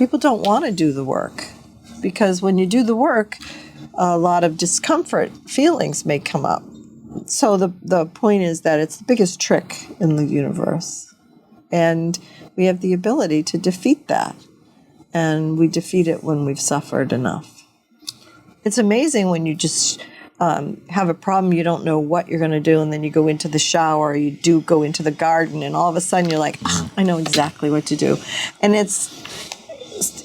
people don't want to do the work because when you do the work, a lot of discomfort feelings may come up. So the point is that it's the biggest trick in the universe. And we have the ability to defeat that. And we defeat it when we've suffered enough. It's amazing when you just have a problem, you don't know what you're going to do, and then you go into the shower, or you do go into the garden, and all of a sudden you're like, I know exactly what to do. And it's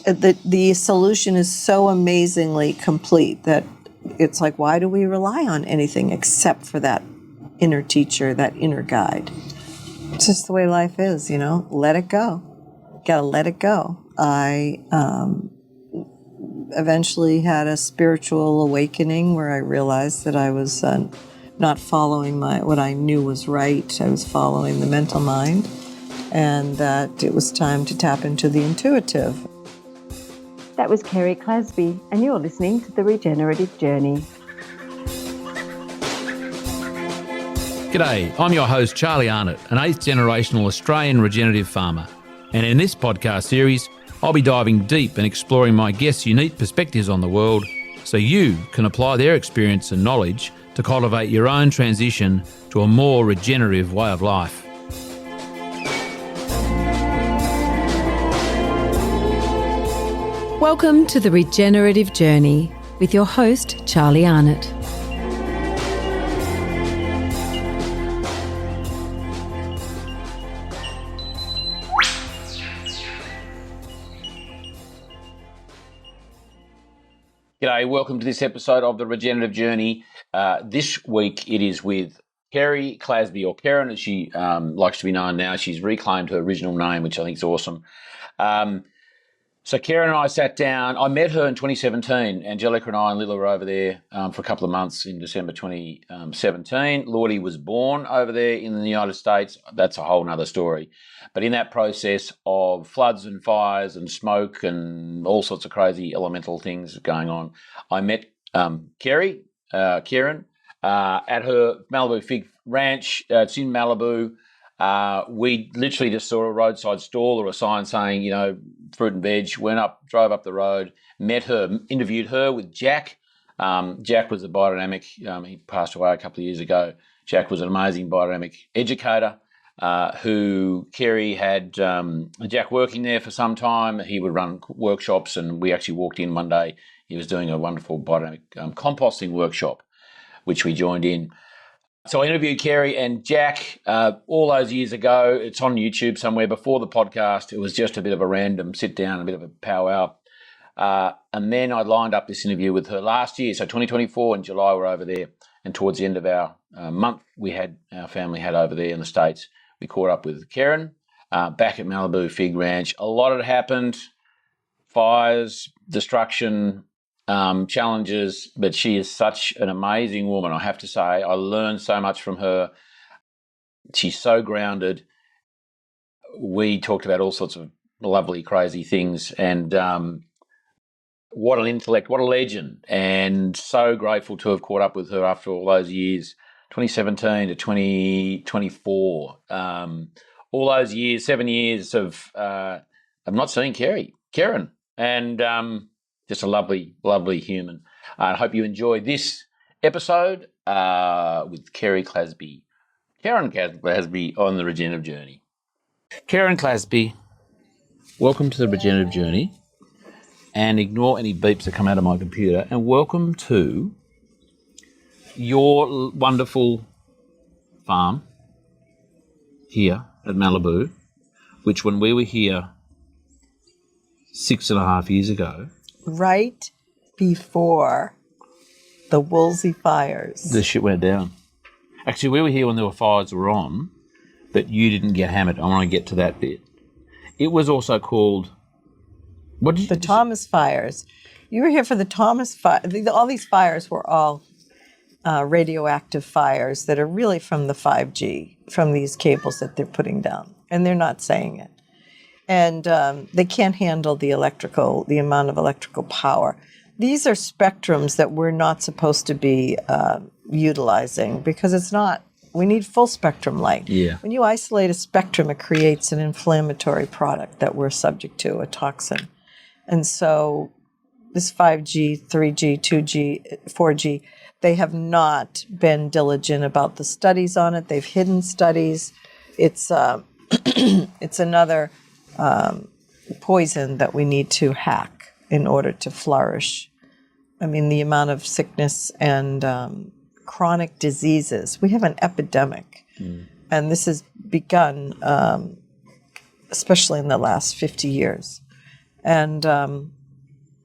the solution is so amazingly complete that it's like, why do we rely on anything except for that inner teacher, that inner guide? It's just the way life is, let it go. Got to let it go. I eventually had a spiritual awakening where I realized that I was not following what I knew was right. I was following the mental mind, and that it was time to tap into the intuitive. That was Kerry Clasby, and you're listening to The Regenerative Journey. G'day, I'm your host Charlie Arnott, an 8th generational Australian regenerative farmer. And in this podcast series, I'll be diving deep and exploring my guests' unique perspectives on the world so you can apply their experience and knowledge to cultivate your own transition to a more regenerative way of life. Welcome to The Regenerative Journey with your host, Charlie Arnott. G'day, welcome to this episode of The Regenerative Journey. This week it is with Kerry Clasby, or Karen as she likes to be known now. She's reclaimed her original name, which I think is awesome. So Karen and I sat down. I met her in 2017. Angelica and I and Lila were over there for a couple of months in December 2017. Lordy was born over there in the United States. That's a whole nother story. But in that process of floods and fires and smoke and all sorts of crazy elemental things going on, I met Karen, at her Malibu Fig Ranch. It's in Malibu. We literally just saw a roadside stall or a sign saying, fruit and veg, drove up the road, met her, interviewed her with Jack. Jack was a biodynamic. He passed away a couple of years ago. Jack was an amazing biodynamic educator who Kerry had Jack working there for some time. He would run workshops, and we actually walked in one day. He was doing a wonderful biodynamic composting workshop, which we joined in. So I interviewed Kerry and Jack all those years ago. It's on YouTube somewhere before the podcast. It was just a bit of a random sit down, a bit of a powwow. And then I lined up this interview with her last year. So 2024 in July, we're over there. And towards the end of our month, our family had over there in the States. We caught up with Karen back at Malibu Fig Ranch. A lot had happened, fires, destruction, challenges, but she is such an amazing woman, I have to say. I learned so much from her. She's so grounded. We talked about all sorts of lovely, crazy things, and what an intellect, what a legend, and so grateful to have caught up with her after all those years, 2017 to 2024. All those years, 7 years of not seeing Karen, and just a lovely, lovely human. I hope you enjoyed this episode with Kerry Clasby. Karen Clasby on The Regenerative Journey. Karen Clasby, welcome to The Regenerative Journey, and ignore any beeps that come out of my computer, and welcome to your wonderful farm here at Malibu, which when we were here 6.5 years ago, Right before the Woolsey fires, the shit went down. Actually, we were here when the fires were on, but you didn't get hammered. I want to get to that bit. It was also called, what did you the Thomas fires. You were here for the Thomas fire. All these fires were all radioactive fires that are really from the 5G, from these cables that they're putting down, and they're not saying it. And they can't handle the amount of electrical power. These are spectrums that we're not supposed to be utilizing because it's not. We need full spectrum light. Yeah. When you isolate a spectrum, it creates an inflammatory product that we're subject to, a toxin. And so this 5G, 3G, 2G, 4G, they have not been diligent about the studies on it. They've hidden studies. It's it's another poison that we need to hack in order to flourish. I mean, the amount of sickness and chronic diseases. We have an epidemic, and this has begun, especially in the last 50 years. And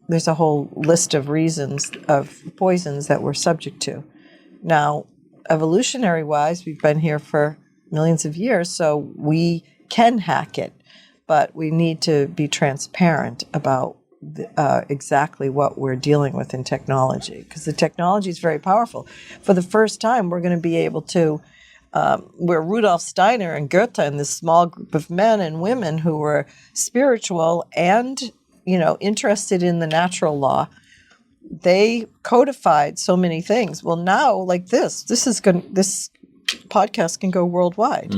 there's a whole list of reasons of poisons that we're subject to. Now, evolutionary-wise, we've been here for millions of years, so we can hack it, but we need to be transparent about exactly what we're dealing with in technology, because the technology is very powerful. For the first time, we're going to be able to, where Rudolf Steiner and Goethe and this small group of men and women who were spiritual and interested in the natural law, they codified so many things. Well, now, like this podcast can go worldwide.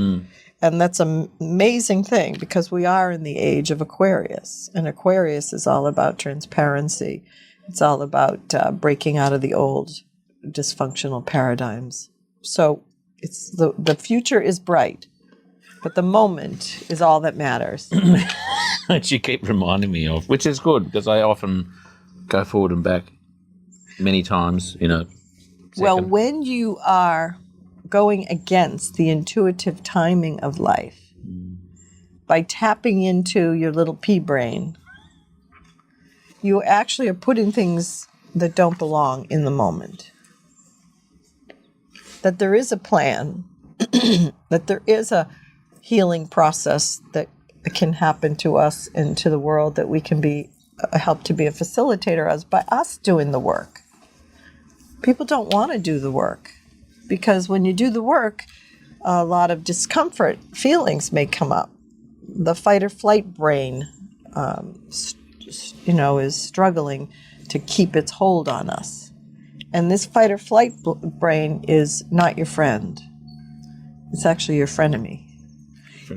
And that's an amazing thing, because we are in the age of Aquarius. And Aquarius is all about transparency. It's all about breaking out of the old dysfunctional paradigms. So it's the future is bright, but the moment is all that matters. Which you keep reminding me of, which is good, because I often go forward and back many times in a second. Well, when you are going against the intuitive timing of life, by tapping into your little pea brain, you actually are putting things that don't belong in the moment. That there is a plan, that there is a healing process that can happen to us and to the world, that we can be help to be a facilitator as by us doing the work. People don't want to do the work, because when you do the work, a lot of discomfort feelings may come up. The fight or flight brain, is struggling to keep its hold on us. And this fight or flight brain is not your friend. It's actually your frenemy.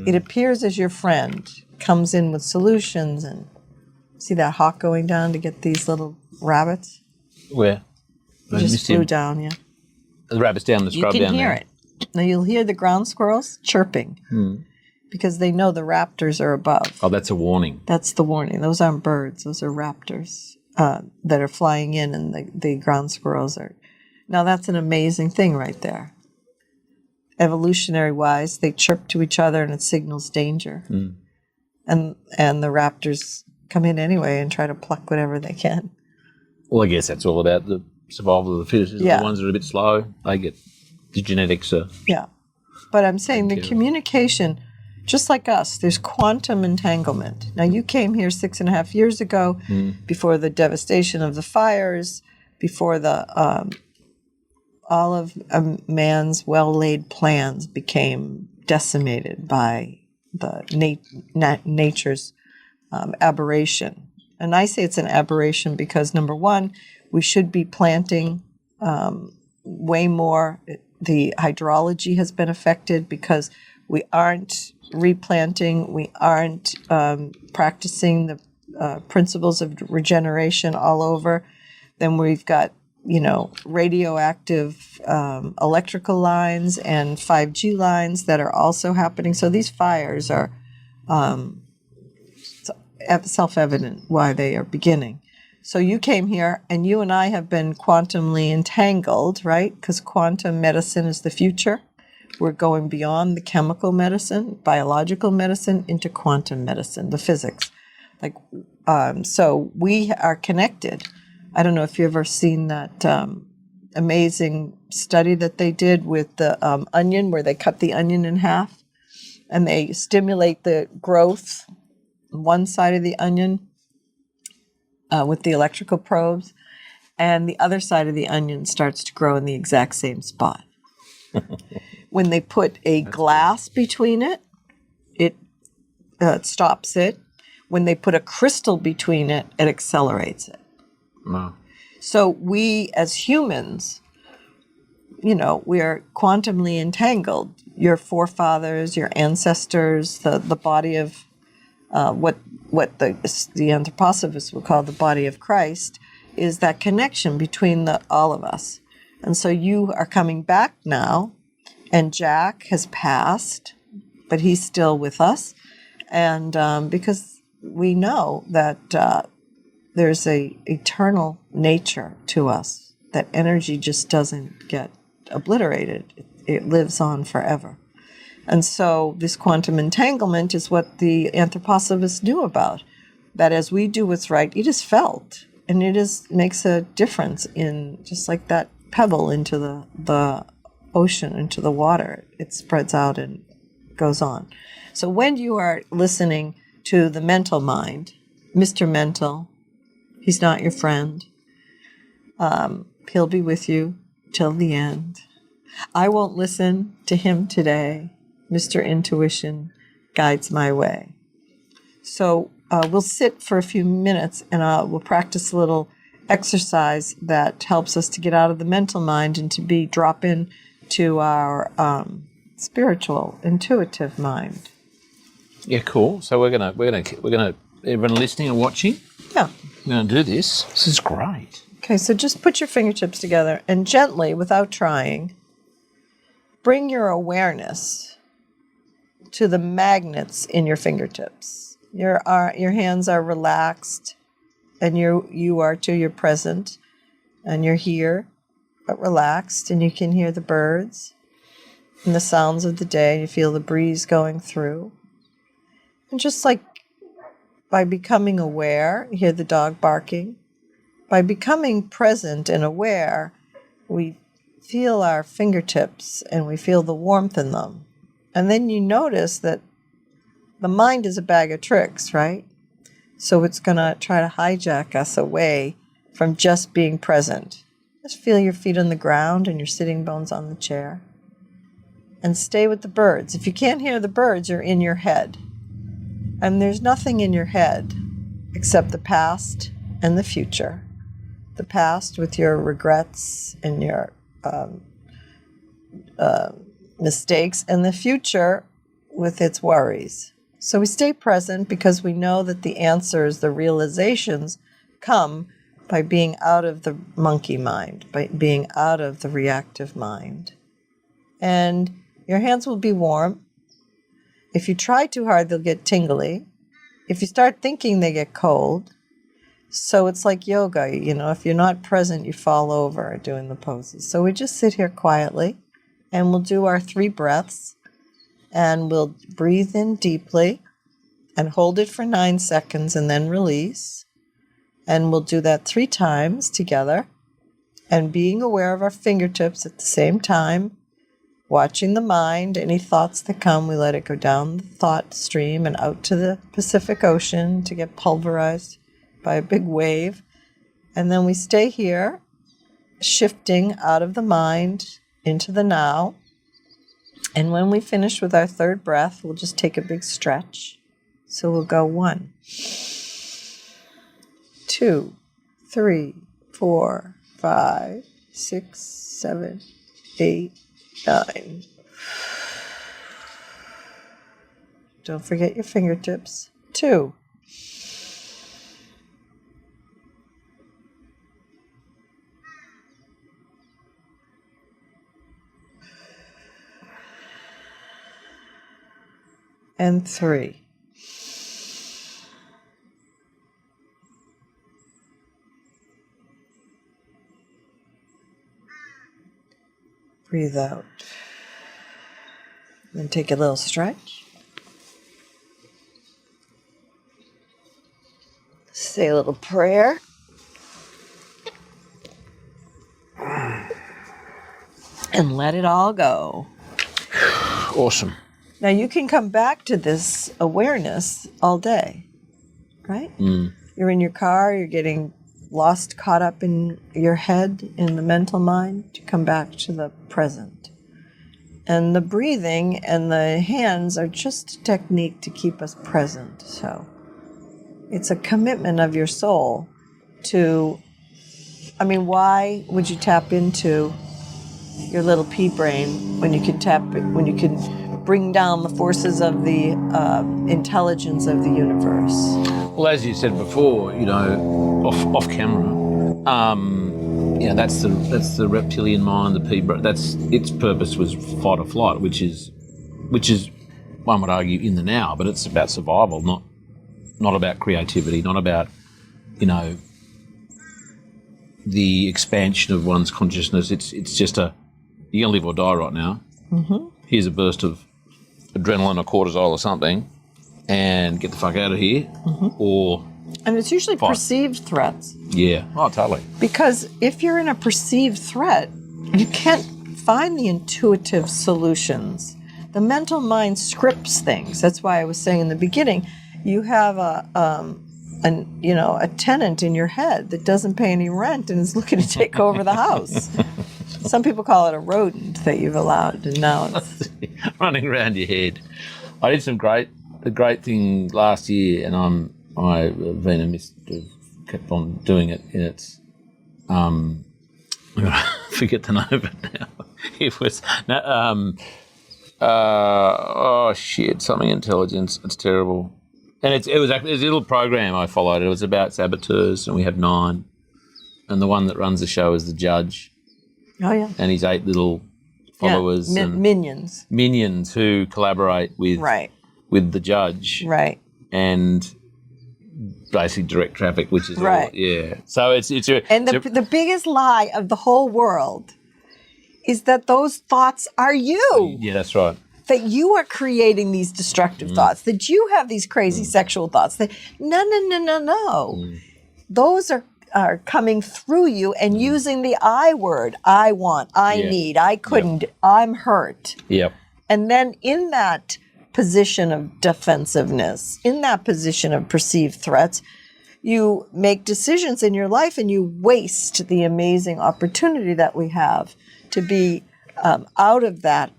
It appears as your friend, comes in with solutions, and see that hawk going down to get these little rabbits? Where? He just flew down, yeah. The rabbit's down the scrub down there. You can hear it. Now you'll hear the ground squirrels chirping because they know the raptors are above. Oh, that's a warning. That's the warning. Those aren't birds. Those are raptors that are flying in, and the ground squirrels are. Now that's an amazing thing right there. Evolutionary-wise, they chirp to each other and it signals danger. And the raptors come in anyway and try to pluck whatever they can. Well, I guess that's all about the survival of the fittest. Yeah. The ones that are a bit slow, they get the genetics. Yeah. But I'm saying the communication, just like us, there's quantum entanglement. Now, you came here 6.5 years ago, before the devastation of the fires, before the all of man's well-laid plans became decimated by the nature's aberration. And I say it's an aberration because, number one, we should be planting way more. The hydrology has been affected because we aren't replanting. We aren't practicing the principles of regeneration all over. Then we've got, radioactive electrical lines and 5G lines that are also happening. So these fires are self-evident why they are beginning. So you came here, and you and I have been quantumly entangled, right? Because quantum medicine is the future. We're going beyond the chemical medicine, biological medicine, into quantum medicine, the physics. So we are connected. I don't know if you've ever seen that amazing study that they did with the onion, where they cut the onion in half, and they stimulate the growth on one side of the onion with the electrical probes, and the other side of the onion starts to grow in the exact same spot. When they put a glass between it, it stops it. When they put a crystal between it, it accelerates it. Wow. So we as humans, we are quantumly entangled. Your forefathers, your ancestors, the body of what the anthroposophists would call the body of Christ, is that connection between all of us. And so you are coming back now, and Jack has passed, but he's still with us. And because we know that there's a eternal nature to us, that energy just doesn't get obliterated. It lives on forever. And so this quantum entanglement is what the anthroposophists knew about, that as we do what's right, it is felt, and makes a difference in, just like that pebble into the ocean, into the water. It spreads out and goes on. So when you are listening to the mental mind, Mr. Mental, he's not your friend. He'll be with you till the end. I won't listen to him today. Mr. Intuition guides my way. So we'll sit for a few minutes, and we'll practice a little exercise that helps us to get out of the mental mind and to drop in to our spiritual, intuitive mind. Yeah, cool. So we're gonna everyone listening and watching. Yeah. We're gonna do this. This is great. Okay, so just put your fingertips together and gently, without trying, bring your awareness to the magnets in your fingertips. Your hands are relaxed, and you are too. You're present, and you're here, but relaxed, and you can hear the birds and the sounds of the day. You feel the breeze going through. And just like by becoming aware, you hear the dog barking. By becoming present and aware, we feel our fingertips and we feel the warmth in them. And then you notice that the mind is a bag of tricks, right? So it's going to try to hijack us away from just being present. Just feel your feet on the ground and your sitting bones on the chair. And stay with the birds. If you can't hear the birds, you're in your head. And there's nothing in your head except the past and the future. The past with your regrets and your mistakes, and the future with its worries. So we stay present because we know that the answers, the realizations, come by being out of the monkey mind, by being out of the reactive mind. And your hands will be warm. If you try too hard, they'll get tingly. If you start thinking, they get cold. So it's like yoga, if you're not present, you fall over doing the poses. So we just sit here quietly, and we'll do our 3 breaths, and we'll breathe in deeply and hold it for 9 seconds and then release. And we'll do that 3 times together, and being aware of our fingertips at the same time, watching the mind. Any thoughts that come, we let it go down the thought stream and out to the Pacific Ocean to get pulverized by a big wave. And then we stay here, shifting out of the mind into the now. And when we finish with our 3rd breath, we'll just take a big stretch. So we'll go 1, 2, 3, 4, 5, 6, 7, 8, 9. Don't forget your fingertips. 2. And 3. Breathe out. Then take a little stretch. Say a little prayer. And let it all go. Awesome. Now you can come back to this awareness all day, right? You're in your car, you're getting lost, caught up in your head, in the mental mind, to come back to the present. And the breathing and the hands are just a technique to keep us present. So it's a commitment of your soul to, why would you tap into your little pea brain when you can bring down the forces of the intelligence of the universe. Well, as you said before, off camera, that's the reptilian mind, the that's its purpose was fight or flight, which is one would argue in the now, but it's about survival, not about creativity, not about the expansion of one's consciousness. It's just you're gonna live or die right now. Mm-hmm. Here's a burst of adrenaline or cortisol or something, and get the fuck out of here, And it's usually perceived threats. Yeah. Oh, totally. Because if you're in a perceived threat, you can't find the intuitive solutions. The mental mind scripts things. That's why I was saying in the beginning, you have a tenant in your head that doesn't pay any rent and is looking to take over the house. Some people call it a rodent that you've allowed, and now it's running around your head. I did a great thing last year, and I've been amiss to kept on doing it, and it's I'm gonna forget the name of it now. It was something intelligence. It's terrible. And it was a little program I followed. It was about saboteurs, and we had 9. And the one that runs the show is the judge. Oh, yeah. And his 8 little followers. And minions. Minions who collaborate with the judge. Right. And basically direct traffic, which is right. all, yeah. So it's the biggest lie of the whole world is that those thoughts are you. Yeah, that's right. That you are creating these destructive thoughts, that you have these crazy sexual thoughts. That no. Those are coming through you and using the I word. I want, I need, I couldn't, I'm hurt. Yep. And then in that position of defensiveness, in that position of perceived threats, you make decisions in your life and you waste the amazing opportunity that we have to be out of that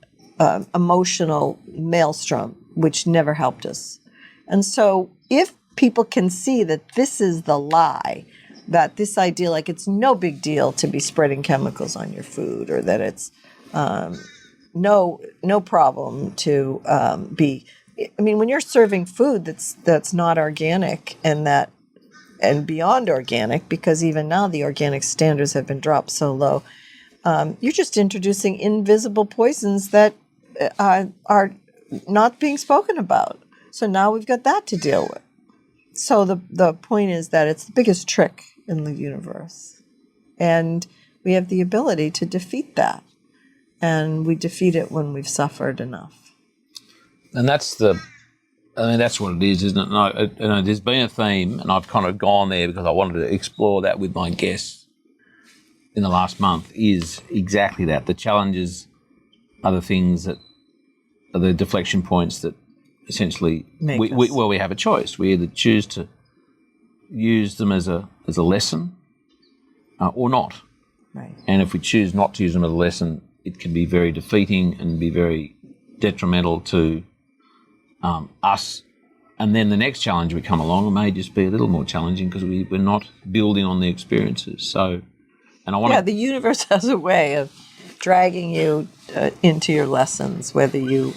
emotional maelstrom, which never helped us. And so if people can see that this is the lie, that this idea, like it's no big deal to be spreading chemicals on your food, or that it's no problem to be. I mean, when you're serving food that's not organic and beyond organic, because even now the organic standards have been dropped so low, you're just introducing invisible poisons that are not being spoken about. So now we've got that to deal with. So the point is that it's the biggest trick in the universe. And we have the ability to defeat that. And we defeat it when we've suffered enough. And that's what it is, isn't it? And there's been a theme, and I've kind of gone there because I wanted to explore that with my guests in the last month, is exactly that. The challenges are the things that are the deflection points that essentially we have a choice. We either choose to use them as a lesson or not. Right. And if we choose not to use them as a lesson, it can be very defeating and be very detrimental to us. And then the next challenge we come along may just be a little more challenging because we're not building on the experiences. So, and I want the universe has a way of dragging you into your lessons, whether you...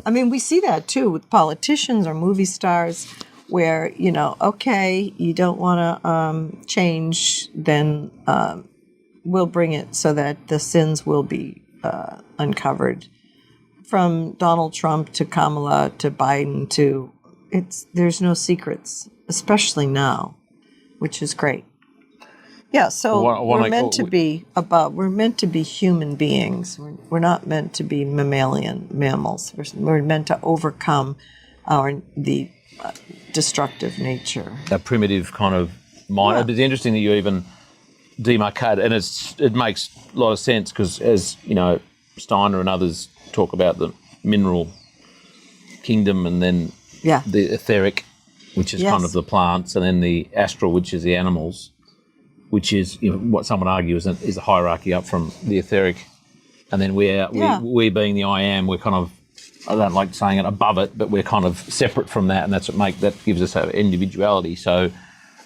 I mean, we see that too with politicians or movie stars where, okay, you don't want to change, then we'll bring it so that the sins will be uncovered. From Donald Trump to Kamala to Biden there's no secrets, especially now, which is great. Yeah, so we're meant to be human beings. We're not meant to be mammals. We're meant to overcome the destructive nature. A primitive kind of mind. Yeah. It's interesting that you even demarcate, and it makes a lot of sense because, as Steiner and others talk about the mineral kingdom, and then the etheric, which is kind of the plants, and then the astral, which is the animals, which is what some would argue is a hierarchy up from the etheric, and then we being the I am, we're kind of, I don't like saying it, above it, but we're kind of separate from that, and that gives us our individuality. So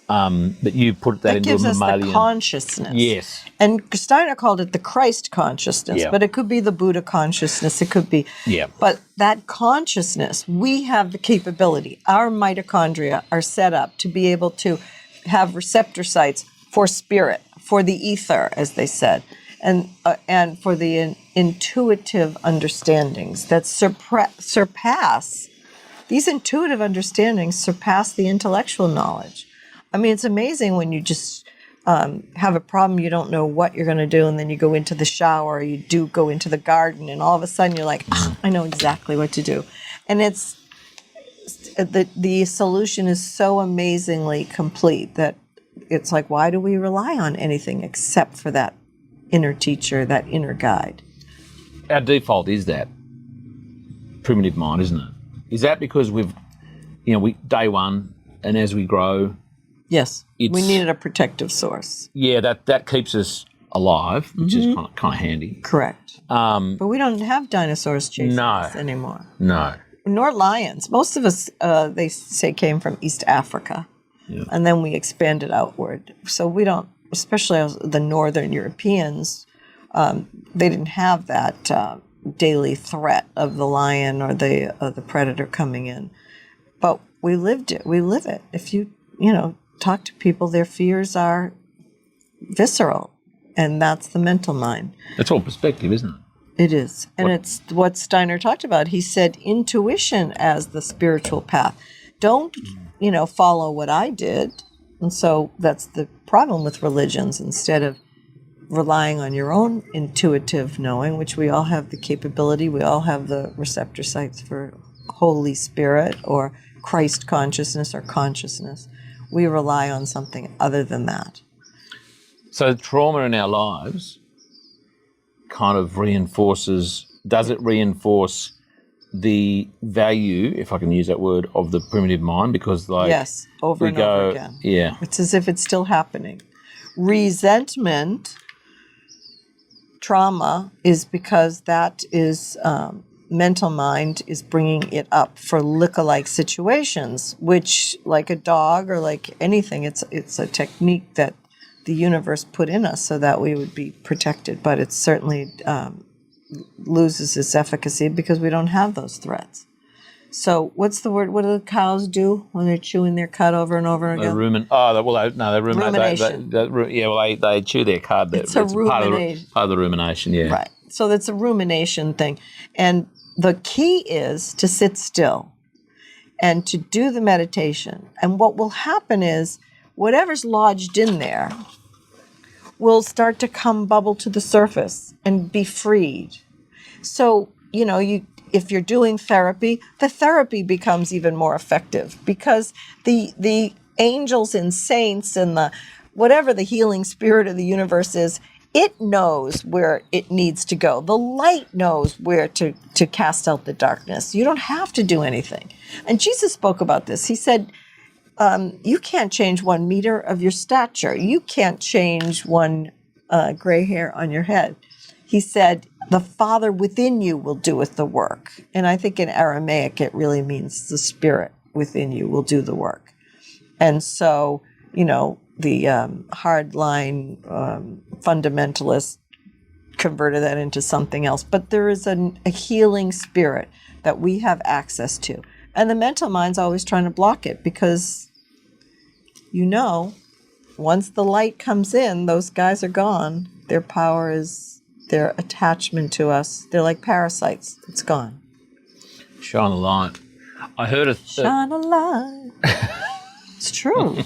But you put that into gives a us the mammalian. consciousness. Yes. And Steiner called it the Christ consciousness, Yeah. but it could be the Buddha consciousness. It could be. Yeah. But that consciousness, we have the capability. Our mitochondria are set up to be able to have receptor sites for spirit, for the ether, as they said, and for the intuitive understandings that surpass. These intuitive understandings surpass the intellectual knowledge. I mean, it's amazing when you just have a problem, you don't know what you're going to do, and then you go into the shower, or you do go into the garden, and all of a sudden you're like, I know exactly what to do. And it's the solution is so amazingly complete that it's like, why do we rely on anything except for that inner teacher, that inner guide? Our default is that primitive mind, isn't it? Is that because we day one, and as we grow, Yes, we needed a protective source. Yeah, that keeps us alive, which is kind of handy. Correct. But we don't have dinosaurs chasing us anymore. No. Nor lions. Most of us, they say, came from East Africa, and then we expanded outward. So we don't, especially the Northern Europeans, they didn't have that daily threat of the lion or the predator coming in. But we lived it. We live it. If you talk to people, their fears are visceral, and that's the mental mind. It's all perspective, isn't it? It is. And it's what Steiner talked about. He said intuition as the spiritual path. Don't, follow what I did. And so that's the problem with religions. Instead of relying on your own intuitive knowing, which we all have the capability, we all have the receptor sites for Holy Spirit or Christ consciousness or consciousness. We rely on something other than that. So trauma in our lives kind of does it reinforce the value, if I can use that word, of the primitive mind? Because yes, over and over again. Yeah. It's as if it's still happening. Resentment, trauma, is because that is mental mind is bringing it up for look-alike situations, which, like a dog or like anything, it's a technique that the universe put in us so that we would be protected. But it certainly loses its efficacy because we don't have those threats. So what's the word? What do the cows do when they're chewing their cud over and over again? They ruminate. They ruminate. Rumination. They chew their cud. It's a rumination. Part of the rumination, yeah. Right. So that's a rumination thing. And the key is to sit still and to do the meditation. And what will happen is whatever's lodged in there will start to bubble to the surface and be freed. So, if you're doing therapy, the therapy becomes even more effective because the angels and saints and whatever the healing spirit of the universe is, it knows where it needs to go. The light knows where to cast out the darkness. You don't have to do anything. And Jesus spoke about this. He said, you can't change 1 meter of your stature. You can't change one gray hair on your head. He said, the Father within you will doeth the work. And I think in Aramaic, it really means the Spirit within you will do the work. And so, the hardline fundamentalists converted that into something else. But there is a healing spirit that we have access to. And the mental mind's always trying to block it because, once the light comes in, those guys are gone. Their power is their attachment to us. They're like parasites. It's gone. Shine a light. I heard shine a light. It's true.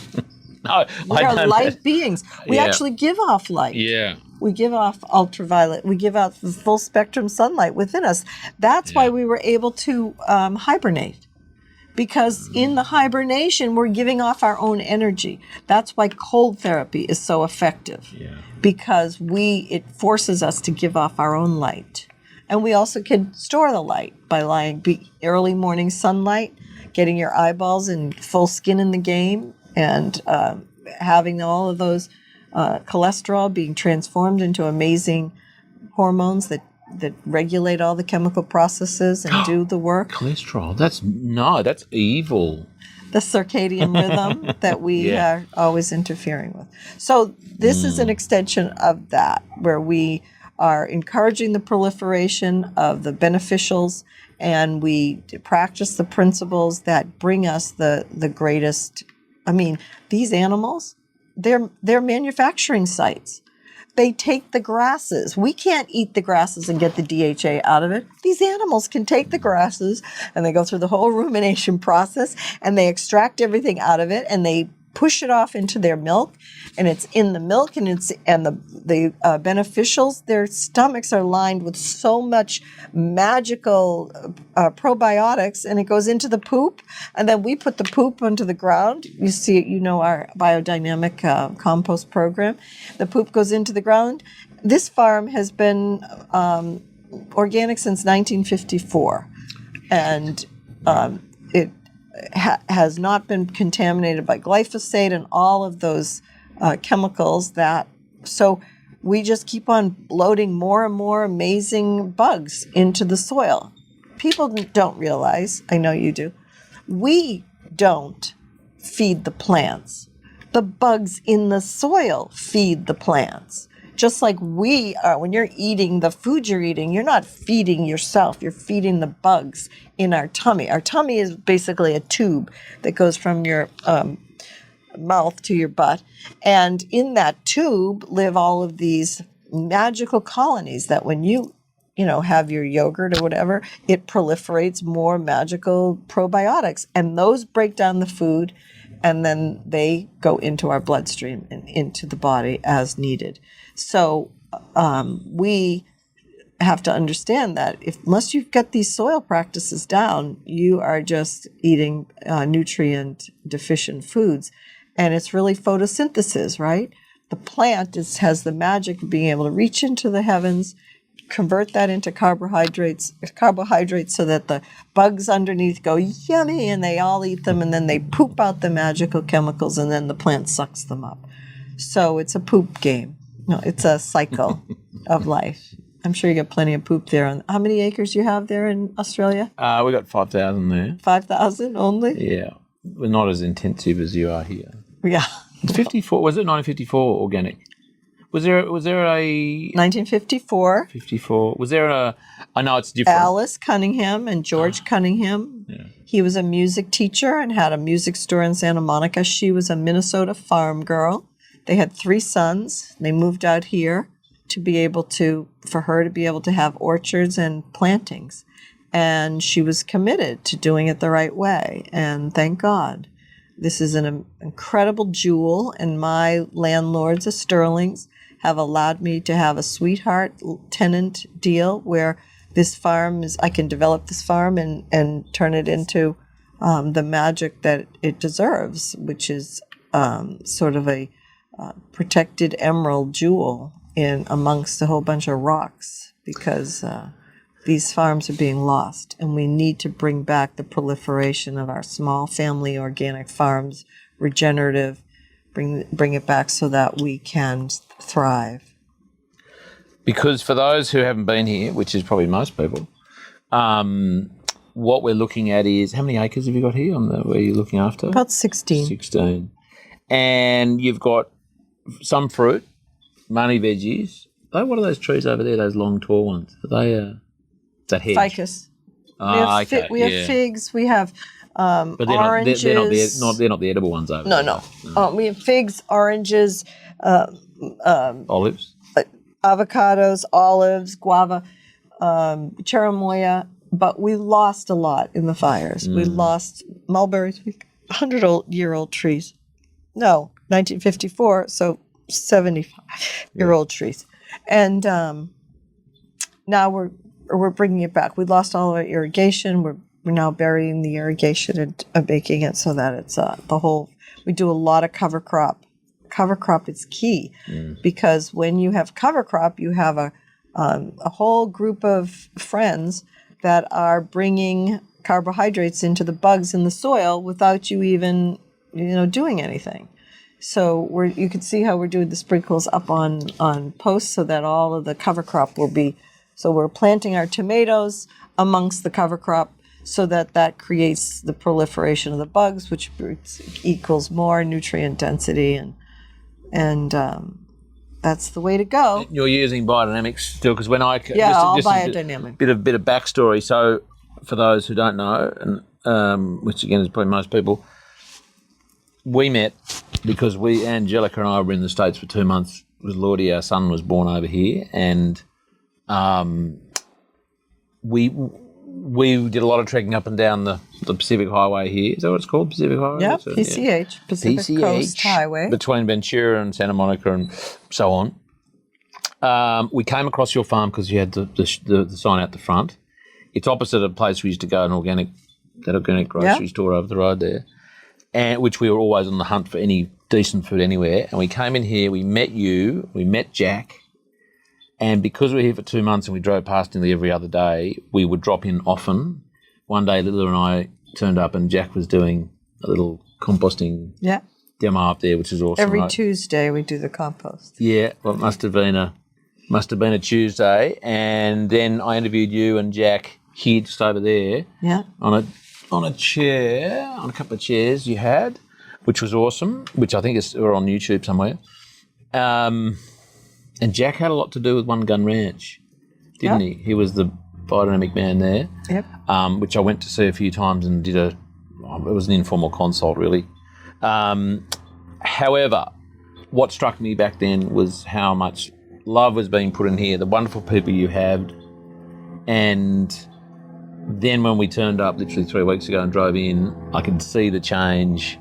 No, we are light beings. We actually give off light. Yeah. We give off ultraviolet. We give out the full spectrum sunlight within us. That's why we were able to hibernate. Because in the hibernation, we're giving off our own energy. That's why cold therapy is so effective. Yeah. Because it forces us to give off our own light. And we also can store the light by early morning sunlight, getting your eyeballs and full skin in the game, and having all of those cholesterol being transformed into amazing hormones that regulate all the chemical processes and do the work. Cholesterol, that's evil. the circadian rhythm that we are always interfering with. So this is an extension of that, where we are encouraging the proliferation of the beneficials, and we practice the principles that bring us the greatest. I mean, these animals, they're manufacturing sites. They take the grasses. We can't eat the grasses and get the DHA out of it. These animals can take the grasses, and they go through the whole rumination process, and they extract everything out of it, and they push it off into their milk, and it's in the milk, and the beneficials. Their stomachs are lined with so much magical probiotics, and it goes into the poop, and then we put the poop onto the ground. You see, our biodynamic compost program. The poop goes into the ground. This farm has been organic since 1954, and it has not been contaminated by glyphosate and all of those chemicals so we just keep on loading more and more amazing bugs into the soil. People don't realize, I know you do, we don't feed the plants. The bugs in the soil feed the plants. Just like we are, when you're eating the food you're eating, you're not feeding yourself, you're feeding the bugs in our tummy. Our tummy is basically a tube that goes from your mouth to your butt. And in that tube live all of these magical colonies that when you have your yogurt or whatever, it proliferates more magical probiotics. And those break down the food, and then they go into our bloodstream and into the body as needed. So we have to understand that unless you've got these soil practices down, you are just eating nutrient deficient foods. And it's really photosynthesis, right? The plant has the magic of being able to reach into the heavens, convert that into carbohydrates so that the bugs underneath go yummy, and they all eat them, and then they poop out the magical chemicals, and then the plant sucks them up. So it's a poop game. No, it's a cycle of life. I'm sure you got plenty of poop there. How many acres you have there in Australia? We got 5,000 there. 5,000 only? Yeah. We're not as intensive as you are here. Yeah. 54, was it 1954 organic? Was there a 1954? 54. Was there I know it's different. Alice Cunningham and George Cunningham. Yeah. He was a music teacher and had a music store in Santa Monica. She was a Minnesota farm girl. They had 3 sons. They moved out here for her to be able to have orchards and plantings. And she was committed to doing it the right way. And thank God. This is an incredible jewel, and my landlords, the Sterlings, have allowed me to have a sweetheart tenant deal where this farm I can develop this farm and turn it into the magic that it deserves, which is sort of a protected emerald jewel amongst a whole bunch of rocks, because these farms are being lost, and we need to bring back the proliferation of our small family organic farms, regenerative, bring it back so that we can thrive. Because for those who haven't been here, which is probably most people, what we're looking at is, how many acres have you got here where you're looking after? About 16. 16. And you've got some fruit, money veggies. What are those trees over there, those long, tall ones? Are they, is that hedge? Ficus. We have figs, we have but oranges. They're not the edible ones over there. No. We have figs, oranges, olives, avocados, olives, guava, cherimoya, but we lost a lot in the fires. We lost mulberries, 100-year-old trees. No, 1954, so 75-year-old trees. And now we're bringing it back. We lost all of our irrigation. We're now burying the irrigation and making it so that it's we do a lot of cover crop. Cover crop is key because when you have cover crop, you have a whole group of friends that are bringing carbohydrates into the bugs in the soil without you even doing anything. So you can see how we're doing the sprinkles up on posts so that all of the cover crop will be. So we're planting our tomatoes amongst the cover crop so that creates the proliferation of the bugs, which equals more nutrient density, and that's the way to go. You're using biodynamics still, because when I all just biodynamic. bit of backstory. So for those who don't know, and which again is probably most people, we met because Angelica and I were in the States for 2 months. With Lordy, our son was born over here, and we did a lot of trekking up and down the Pacific Highway here. Is that what it's called, Pacific Highway? Yeah, PCH, Pacific Coast Highway. Between Ventura and Santa Monica and so on. We came across your farm because you had the sign out the front. It's opposite a place we used to go, that organic grocery store over the road there, and which we were always on the hunt for any decent food anywhere. And we came in here, we met you, we met Jack, and because we were here for 2 months and we drove past nearly every other day, we would drop in often. One day, Lila and I turned up and Jack was doing a little composting demo up there, which is awesome. Every Tuesday we do the compost. Yeah, well, it must have been a Tuesday, and then I interviewed you and Jack here just over there. Yeah. On a chair, on a couple of chairs you had, which was awesome, which I think are on YouTube somewhere. And Jack had a lot to do with One Gun Ranch, didn't he? He was the biodynamic man there, which I went to see a few times and it was an informal consult really. However, what struck me back then was how much love was being put in here, the wonderful people you had, and then when we turned up literally 3 weeks ago and drove in, I could see the change.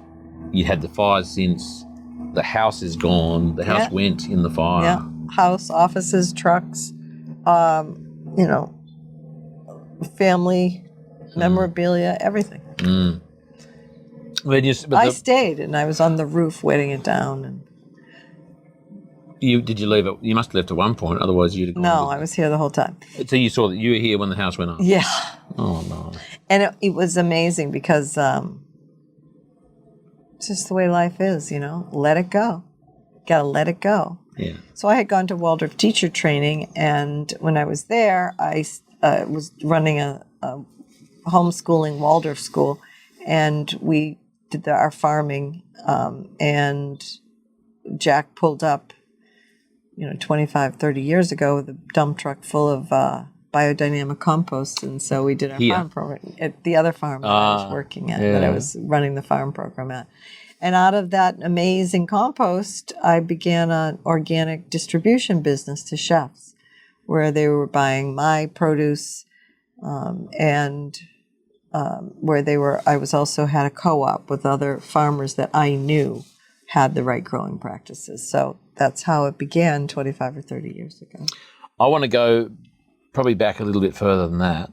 You had the fires since. The house is gone. The house went in the fire. Yeah, house, offices, trucks, family, memorabilia, everything. I stayed, and I was on the roof wetting it down. And did you leave it? You must have left at one point, otherwise you'd have gone. No, I was here the whole time. So you saw that you were here when the house went up? Yeah. Oh, no. And it was amazing because it's just the way life is, let it go. Got to let it go. Yeah. So I had gone to Waldorf teacher training, and when I was there, I was running a homeschooling Waldorf school, and we did our farming, and Jack pulled up, 25, 30 years ago with a dump truck full of biodynamic compost, and so we did our farm program at the other farm that I was working at, that I was running the farm program at. And out of that amazing compost, I began an organic distribution business to chefs, where they were buying my produce, and where I was also had a co-op with other farmers that I knew had the right growing practices. So that's how it began 25 or 30 years ago. I want to go probably back a little bit further than that.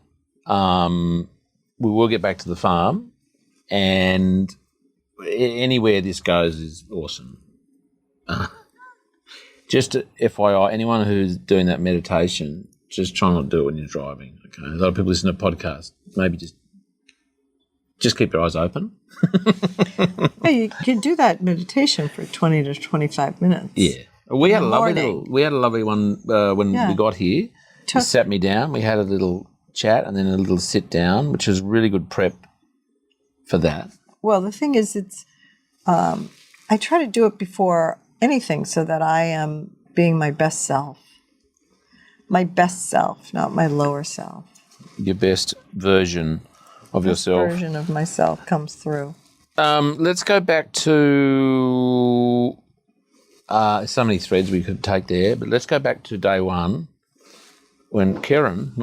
We will get back to the farm, and anywhere this goes is awesome. Just FYI, anyone who's doing that meditation, just try not to do it when you're driving. Okay, a lot of people listen to podcasts. Maybe just keep your eyes open. Yeah, you can do that meditation for 20 to 25 minutes. Yeah, we had a lovely one when we got here. He sat me down. We had a little chat and then a little sit down, which was really good prep for that. Well, the thing is, it's I try to do it before anything so that I am being my best self. My best self, not my lower self. Your best version of yourself. Version of myself comes through. Let's go back to so many threads we could take there, but let's go back to day one when Karen,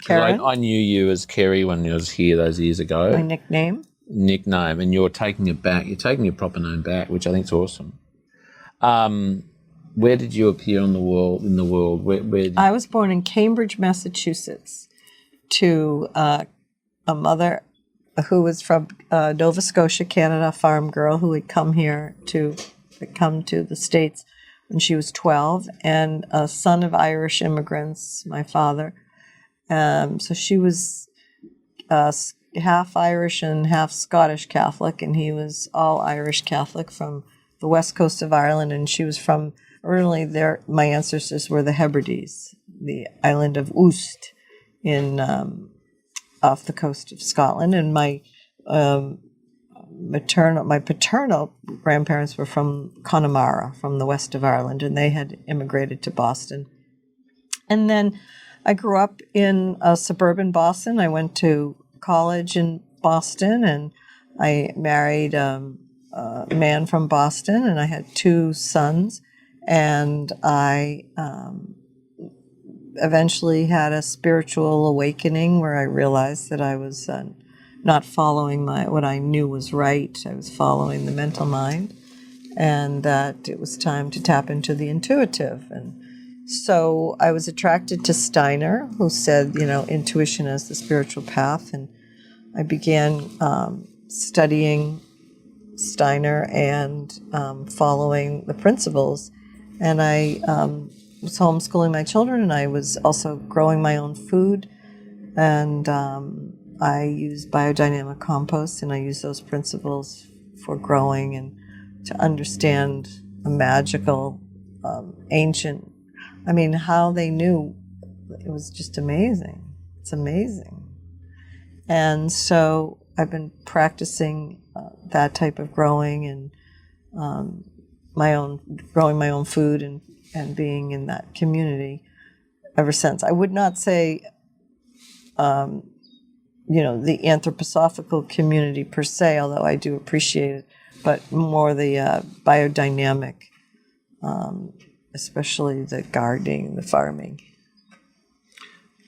Karen. I knew you as Kerry when you was here those years ago. My nickname, and you're taking it back. You're taking your proper name back, which I think is awesome. Where did you appear in the world? Where I was born in Cambridge, Massachusetts, to a mother who was from Nova Scotia, Canada, a farm girl who had come to the States when she was 12, and a son of Irish immigrants, my father. So she was half Irish and half Scottish Catholic, and he was all Irish Catholic from the west coast of Ireland, and she was from, originally my ancestors were the Hebrides, the island of Oost in off the coast of Scotland, and my paternal grandparents were from Connemara, from the west of Ireland, and they had immigrated to Boston. And then I grew up in suburban Boston. I went to college in Boston, and I married a man from Boston, and I had 2 sons. And I eventually had a spiritual awakening where I realized that I was not following what I knew was right. I was following the mental mind, and that it was time to tap into the intuitive. And so I was attracted to Steiner, who said, intuition as the spiritual path. And I began studying Steiner and following the principles. And I was homeschooling my children, and I was also growing my own food. And I use biodynamic compost, and I use those principles for growing and to understand the magical, ancient. How they knew, it was just amazing. It's amazing. And so I've been practicing that type of growing and growing my own food and being in that community ever since. I would not say, the anthroposophical community per se, although I do appreciate it, but more the biodynamic, especially the gardening, the farming.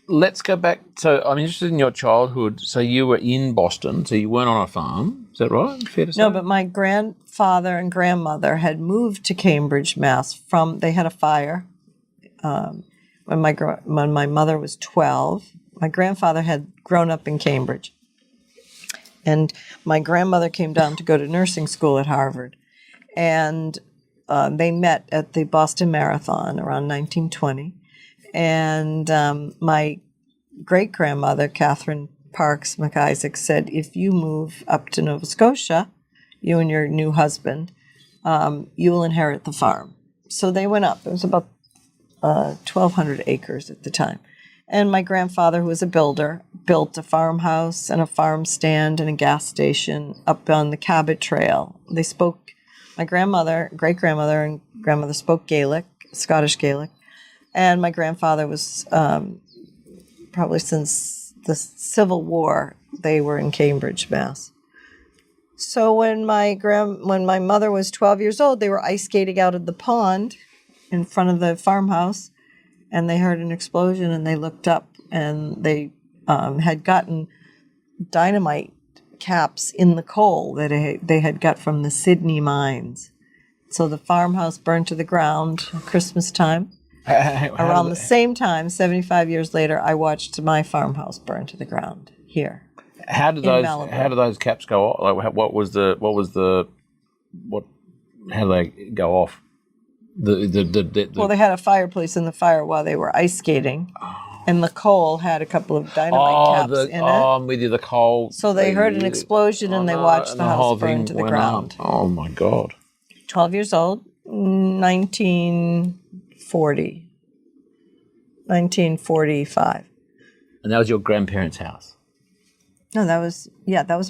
Let's go back. So I'm interested in your childhood. So you were in Boston, so you weren't on a farm. Is that right? Fair to say? No, but my grandfather and grandmother had moved to Cambridge, Mass. They had a fire when my mother was 12. My grandfather had grown up in Cambridge. And my grandmother came down to go to nursing school at Harvard. And they met at the Boston Marathon around 1920. And my great-grandmother, Catherine Parks McIsaac, said, if you move up to Nova Scotia, you and your new husband, you will inherit the farm. So they went up. It was about 1,200 acres at the time. And my grandfather, who was a builder, built a farmhouse and a farm stand and a gas station up on the Cabot Trail. They spoke, my grandmother, great-grandmother, and grandmother spoke Gaelic, Scottish Gaelic. And my grandfather was, probably since the Civil War, they were in Cambridge, Mass. So when my mother was 12 years old, they were ice skating out of the pond in front of the farmhouse, and they heard an explosion, and they looked up, and they had gotten dynamite caps in the coal that they had got from the Sydney mines. So the farmhouse burned to the ground Christmas time. Around the same time, 75 years later, I watched my farmhouse burn to the ground here. How did those caps go off? Like, how do they go off? Well, they had a fireplace in the fire while they were ice skating, and the coal had a couple of dynamite caps in it. Oh, I'm with you, the coal. So they heard an explosion, and they watched the house burn to the ground. Up. Oh, my God. 12 years old, 1945. And that was your grandparents' house? No, that was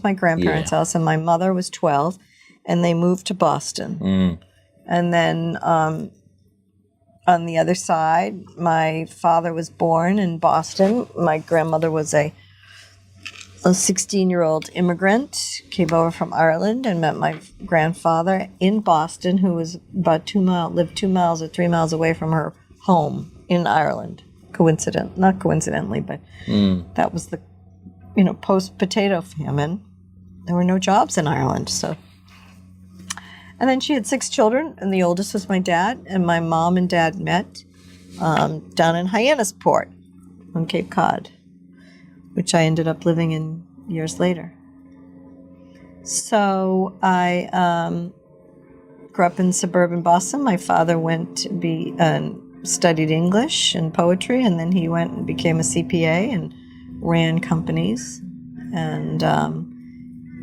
my grandparents' house, and my mother was 12, and they moved to Boston. Mm. And then on the other side, my father was born in Boston. My grandmother was a 16-year-old immigrant, came over from Ireland and met my grandfather in Boston, who was lived 2 miles or 3 miles away from her home in Ireland. Not coincidentally, but that was the, post-potato famine. There were no jobs in Ireland, so. And then she had 6 children, and the oldest was my dad, and my mom and dad met down in Hyannisport on Cape Cod, which I ended up living in years later. So I grew up in suburban Boston. My father went to studied English and poetry, and then he went and became a CPA and ran companies. And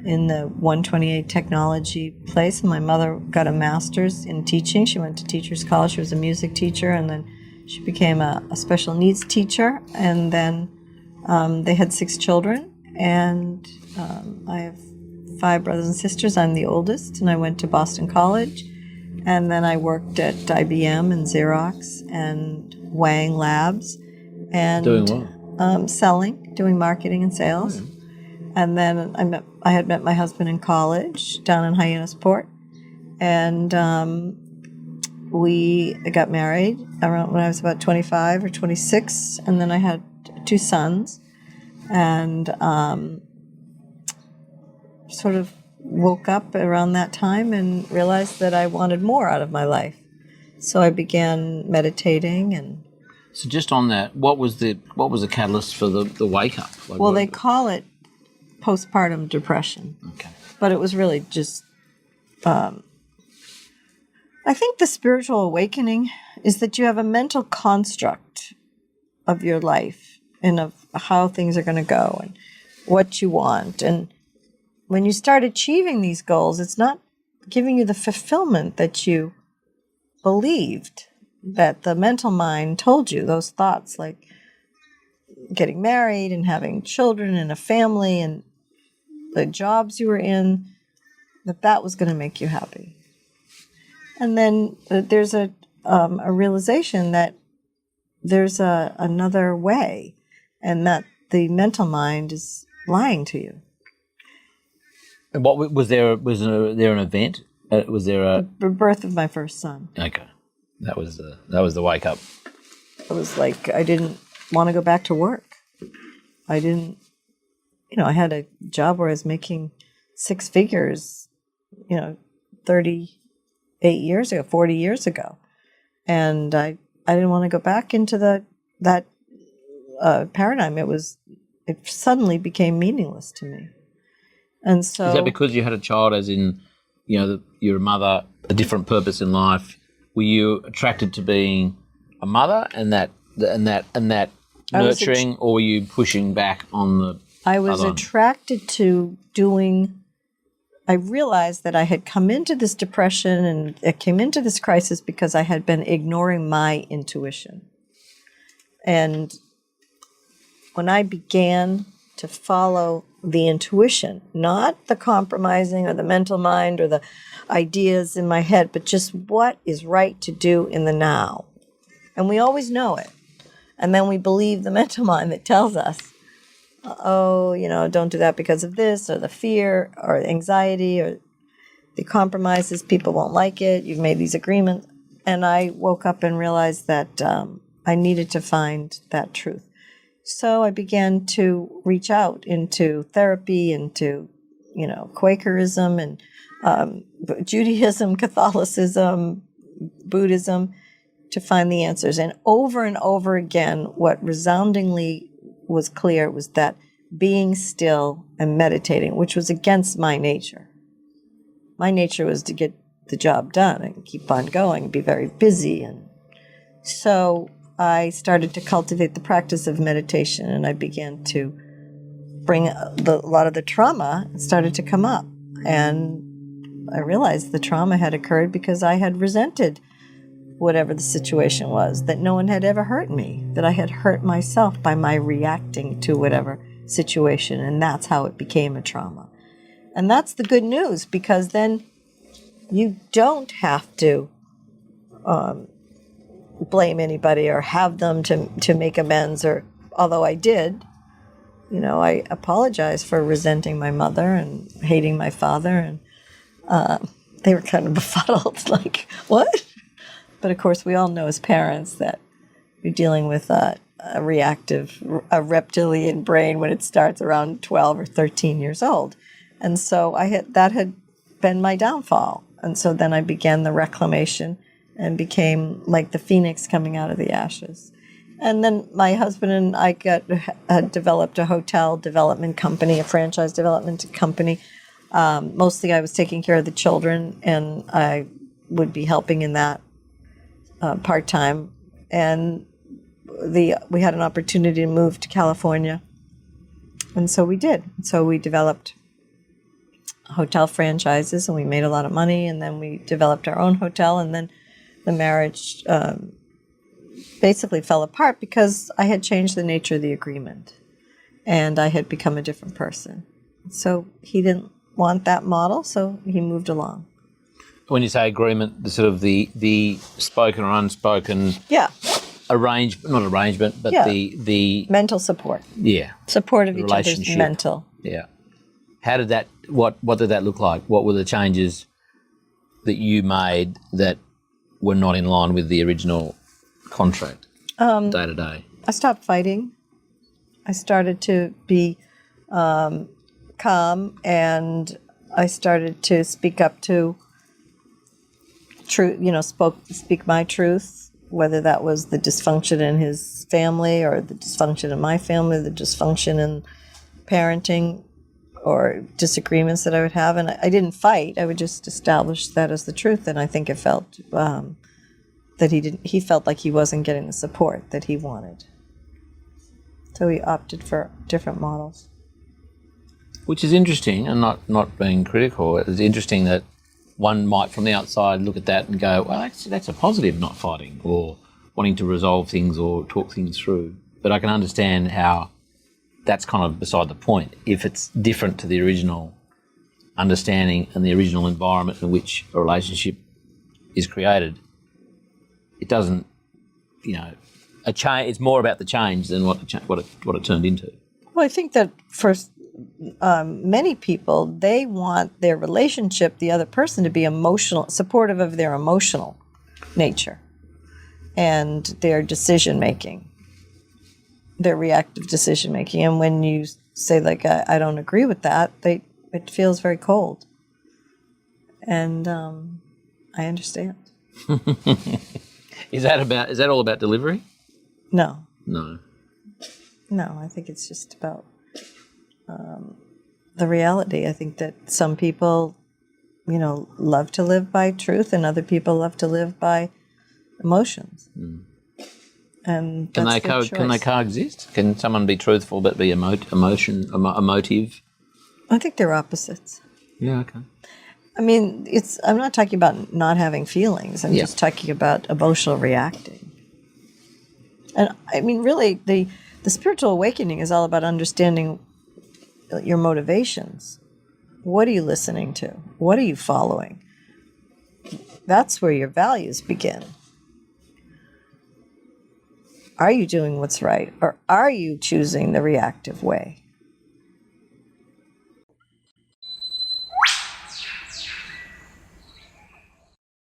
in the 128 technology place, my mother got a master's in teaching. She went to teacher's college. She was a music teacher, and then she became a special needs teacher. And then they had 6 children, and I have 5 brothers and sisters. I'm the oldest, and I went to Boston College, and then I worked at IBM and Xerox and Wang Labs, and Doing what? Selling, doing marketing and sales. And then I had met my husband in college down in Hyannisport, and we got married around when I was about 25 or 26, and then I had 2 sons, and sort of woke up around that time and realized that I wanted more out of my life. So I began meditating. And So just on that, what was the catalyst for the wake up? well, they call it postpartum depression. Okay. But it was really just, I think the spiritual awakening is that you have a mental construct of your life and of how things are going to go and what you want. And when you start achieving these goals, it's not giving you the fulfillment that you believed, that the mental mind told you, those thoughts like getting married and having children and a family and the jobs you were in, that was going to make you happy. And then there's a realization that there's another way, and that the mental mind is lying to you. And what was there? Was there an event? Was there a The birth of my first son. Okay, that was the wake up. It was like I didn't want to go back to work. I didn't, I had a job where I was making 6 figures, 38 years ago, 40 years ago. And I didn't want to go back into that paradigm. It suddenly became meaningless to me. And so... Is that because you had a child, as in, you're a mother, a different purpose in life? Were you attracted to being a mother and that nurturing, or were you pushing back on the I was attracted to doing... I realized that I had come into this depression and I came into this crisis because I had been ignoring my intuition. And when I began to follow the intuition, not the compromising or the mental mind or the ideas in my head, but just what is right to do in the now. And we always know it. And then we believe the mental mind that tells us, don't do that because of this, or the fear, or anxiety, or the compromises, people won't like it, you've made these agreements. And I woke up and realized that I needed to find that truth. So I began to reach out into therapy, into, Quakerism and Judaism, Catholicism, Buddhism, to find the answers. And over again, what resoundingly was clear was that being still and meditating, which was against my nature. My nature was to get the job done and keep on going and be very busy. And so I started to cultivate the practice of meditation, and I began to bring a lot of the trauma started to come up. And I realized the trauma had occurred because I had resented whatever the situation was, that no one had ever hurt me, that I had hurt myself by my reacting to whatever situation, and that's how it became a trauma. And that's the good news, because then you don't have to blame anybody or have them to make amends, or although I did, I apologized for resenting my mother and hating my father, and they were kind of befuddled, like, what? But of course, we all know as parents that you're dealing with a reptilian brain when it starts around 12 or 13 years old. And so that had been my downfall. And so then I began the reclamation and became like the phoenix coming out of the ashes. And then my husband and I had developed a hotel development company, a franchise development company. Mostly I was taking care of the children, and I would be helping in that part-time, and we had an opportunity to move to California, and so we did. So we developed hotel franchises, and we made a lot of money, and then we developed our own hotel, and then the marriage basically fell apart because I had changed the nature of the agreement. and I had become a different person. So he didn't want that model, so he moved along. When you say agreement, the sort of the spoken or unspoken Yeah. not arrangement, but Yeah. the Mental support. yeah. Support of The each other's relationship. mental. Yeah. How did that what did that look like? What were the changes that you made that were not in line with the original contract day to day? I stopped fighting. I started to be calm, and I started to speak up to truth. Speak my truth, whether that was the dysfunction in his family or the dysfunction in my family, the dysfunction in parenting, or disagreements that I would have. And I didn't fight. I would just establish that as the truth. And I think it felt that he felt like he wasn't getting the support that he wanted. So he opted for different models. Which is interesting, and not being critical. It's interesting that one might, from the outside, look at that and go, well, that's a positive, not fighting, or wanting to resolve things or talk things through. But I can understand how that's kind of beside the point. If it's different to the original understanding and the original environment in which a relationship is created, it doesn't, a change. It's more about the change than what it turned into. Well, I think that for many people, they want their relationship, the other person, to be supportive of their emotional nature and their decision making, their reactive decision making. And when you say, like, I don't agree with that, it feels very cold. And I understand. Is that all about delivery? No. No. No, I think it's just about the reality. I think that some people, love to live by truth, and other people love to live by emotions. And Can they coexist? Can someone be truthful but be emotive? I think they're opposites. Yeah. Okay. I mean, I'm not talking about not having feelings. I'm just talking about emotional reacting. And I mean, really, the spiritual awakening is all about understanding your motivations. What are you listening to? What are you following? That's where your values begin. Are you doing what's right, or are you choosing the reactive way?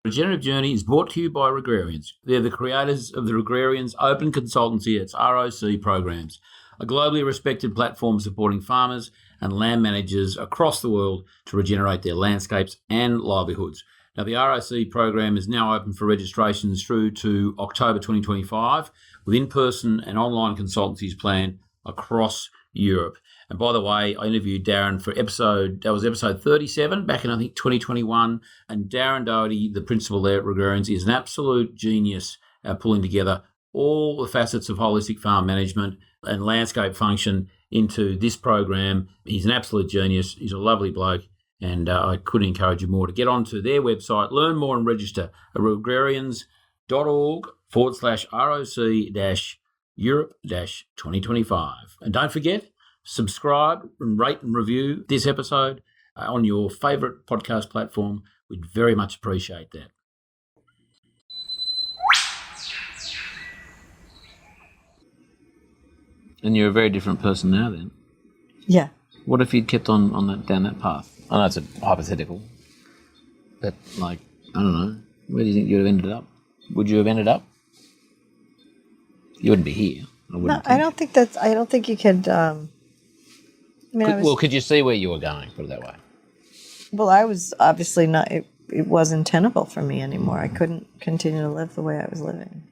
Regenerative Journey is brought to you by Regrarians. They're the creators of the Regrarians Open Consultancy, its ROC programs, a globally respected platform supporting farmers and land managers across the world to regenerate their landscapes and livelihoods. Now, the ROC program is now open for registrations through to October 2025, with in-person and online consultancies planned across Europe. And by the way, I interviewed Darren for episode 37 back in, I think, 2021. And Darren Doherty, the principal there at Regenerative, is an absolute genius at pulling together all the facets of holistic farm management and landscape function into this program. He's an absolute genius. He's a lovely bloke. And I couldn't encourage you more to get onto their website, learn more and register at regrarians.org/ROC-Europe-2025. And don't forget, subscribe and rate and review this episode on your favourite podcast platform. We'd very much appreciate that. And you're a very different person now then. Yeah. What if you'd kept on down that path? I know it's a hypothetical, but I don't know. Where do you think you'd have ended up? Would you have ended up? You wouldn't be here. I don't think you could. Could you see where you were going? Put it that way. Well, I was obviously not. It wasn't tenable for me anymore. I couldn't continue to live the way I was living.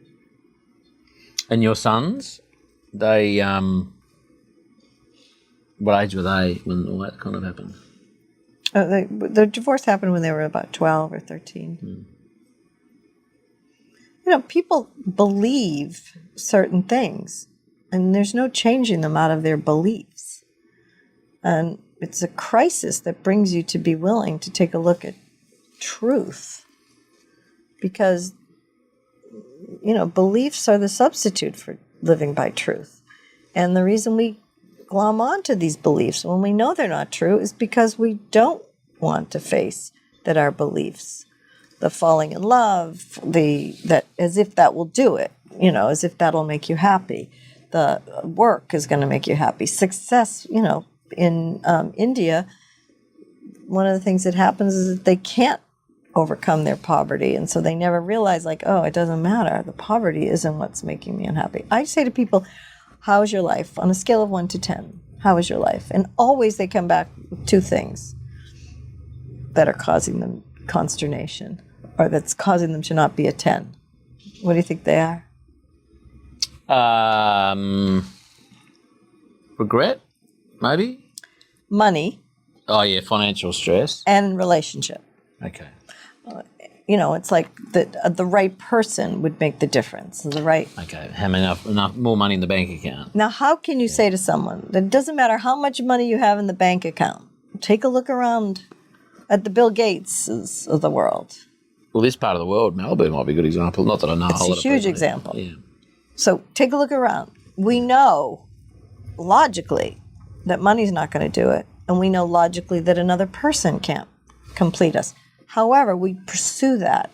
And your sons, they what age were they when all that kind of happened? The divorce happened when they were about 12 or 13. People believe certain things, and there's no changing them out of their beliefs. And it's a crisis that brings you to be willing to take a look at truth. Because, beliefs are the substitute for living by truth. And the reason we glom onto these beliefs when we know they're not true is because we don't want to face that our beliefs, the falling in love, that as if that will do it, as if that'll make you happy. The work is going to make you happy. Success, in India, one of the things that happens is that they can't overcome their poverty. And so they never realize, like, oh, it doesn't matter. The poverty isn't what's making me unhappy. I say to people, how is your life? On a scale of 1 to 10, how is your life? And always they come back with 2 things that are causing them consternation, or that's causing them to not be a 10. What do you think they are? Regret, maybe? Money. Oh, yeah, financial stress. And relationship. Okay. It's like the right person would make the difference. Okay, have enough more money in the bank account. Now, how can you say to someone that it doesn't matter how much money you have in the bank account? Take a look around at the Bill Gateses of the world. Well, this part of the world, Malibu might be a good example. Not that I know a whole lot of people. It's a huge example. Yeah. So take a look around. We know logically that money's not going to do it, and we know logically that another person can't complete us. However, we pursue that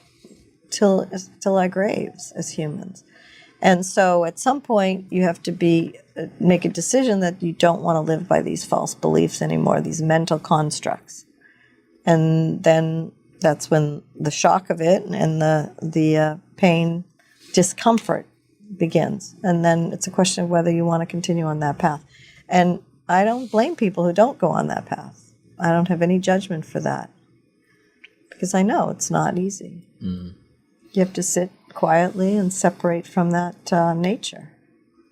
till our graves as humans. And so at some point you have to make a decision that you don't want to live by these false beliefs anymore, these mental constructs. And then that's when the shock of it and the pain, discomfort begins. And then it's a question of whether you want to continue on that path. And I don't blame people who don't go on that path. I don't have any judgment for that, because I know it's not easy. Mm. You have to sit quietly and separate from that nature.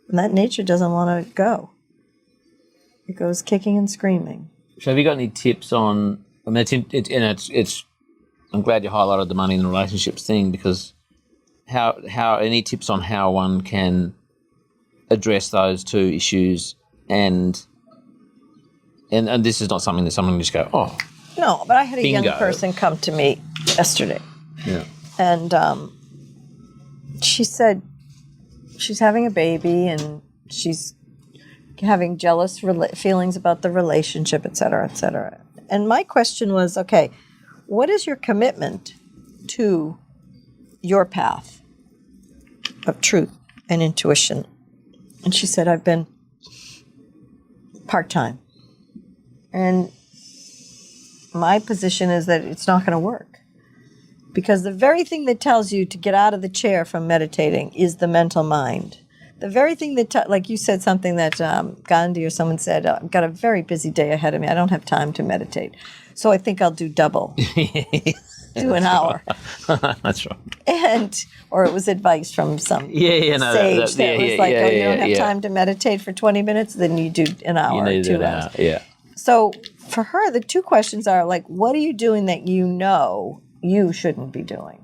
And that nature doesn't want to go. It goes kicking and screaming. So have you got any tips on, I'm glad you highlighted the money and the relationships thing, because how any tips on how one can address those 2 issues and this is not something that someone can just go, oh. No, but I had a bingo. young person come to me yesterday. Yeah. And she said she's having a baby and she's having jealous feelings about the relationship, et cetera, et cetera. And my question was, okay, what is your commitment to your path of truth and intuition? And she said, I've been part-time. And my position is that it's not going to work. Because the very thing that tells you to get out of the chair from meditating is the mental mind. The very thing that, like you said something that Gandhi or someone said, I've got a very busy day ahead of me. I don't have time to meditate. So I think I'll do double. Do an hour. That's right. Or it was advice from some sage you don't have time to meditate for 20 minutes, then you do an hour or 2 hours. Yeah. So for her, the 2 questions are like, what are you doing that you know you shouldn't be doing?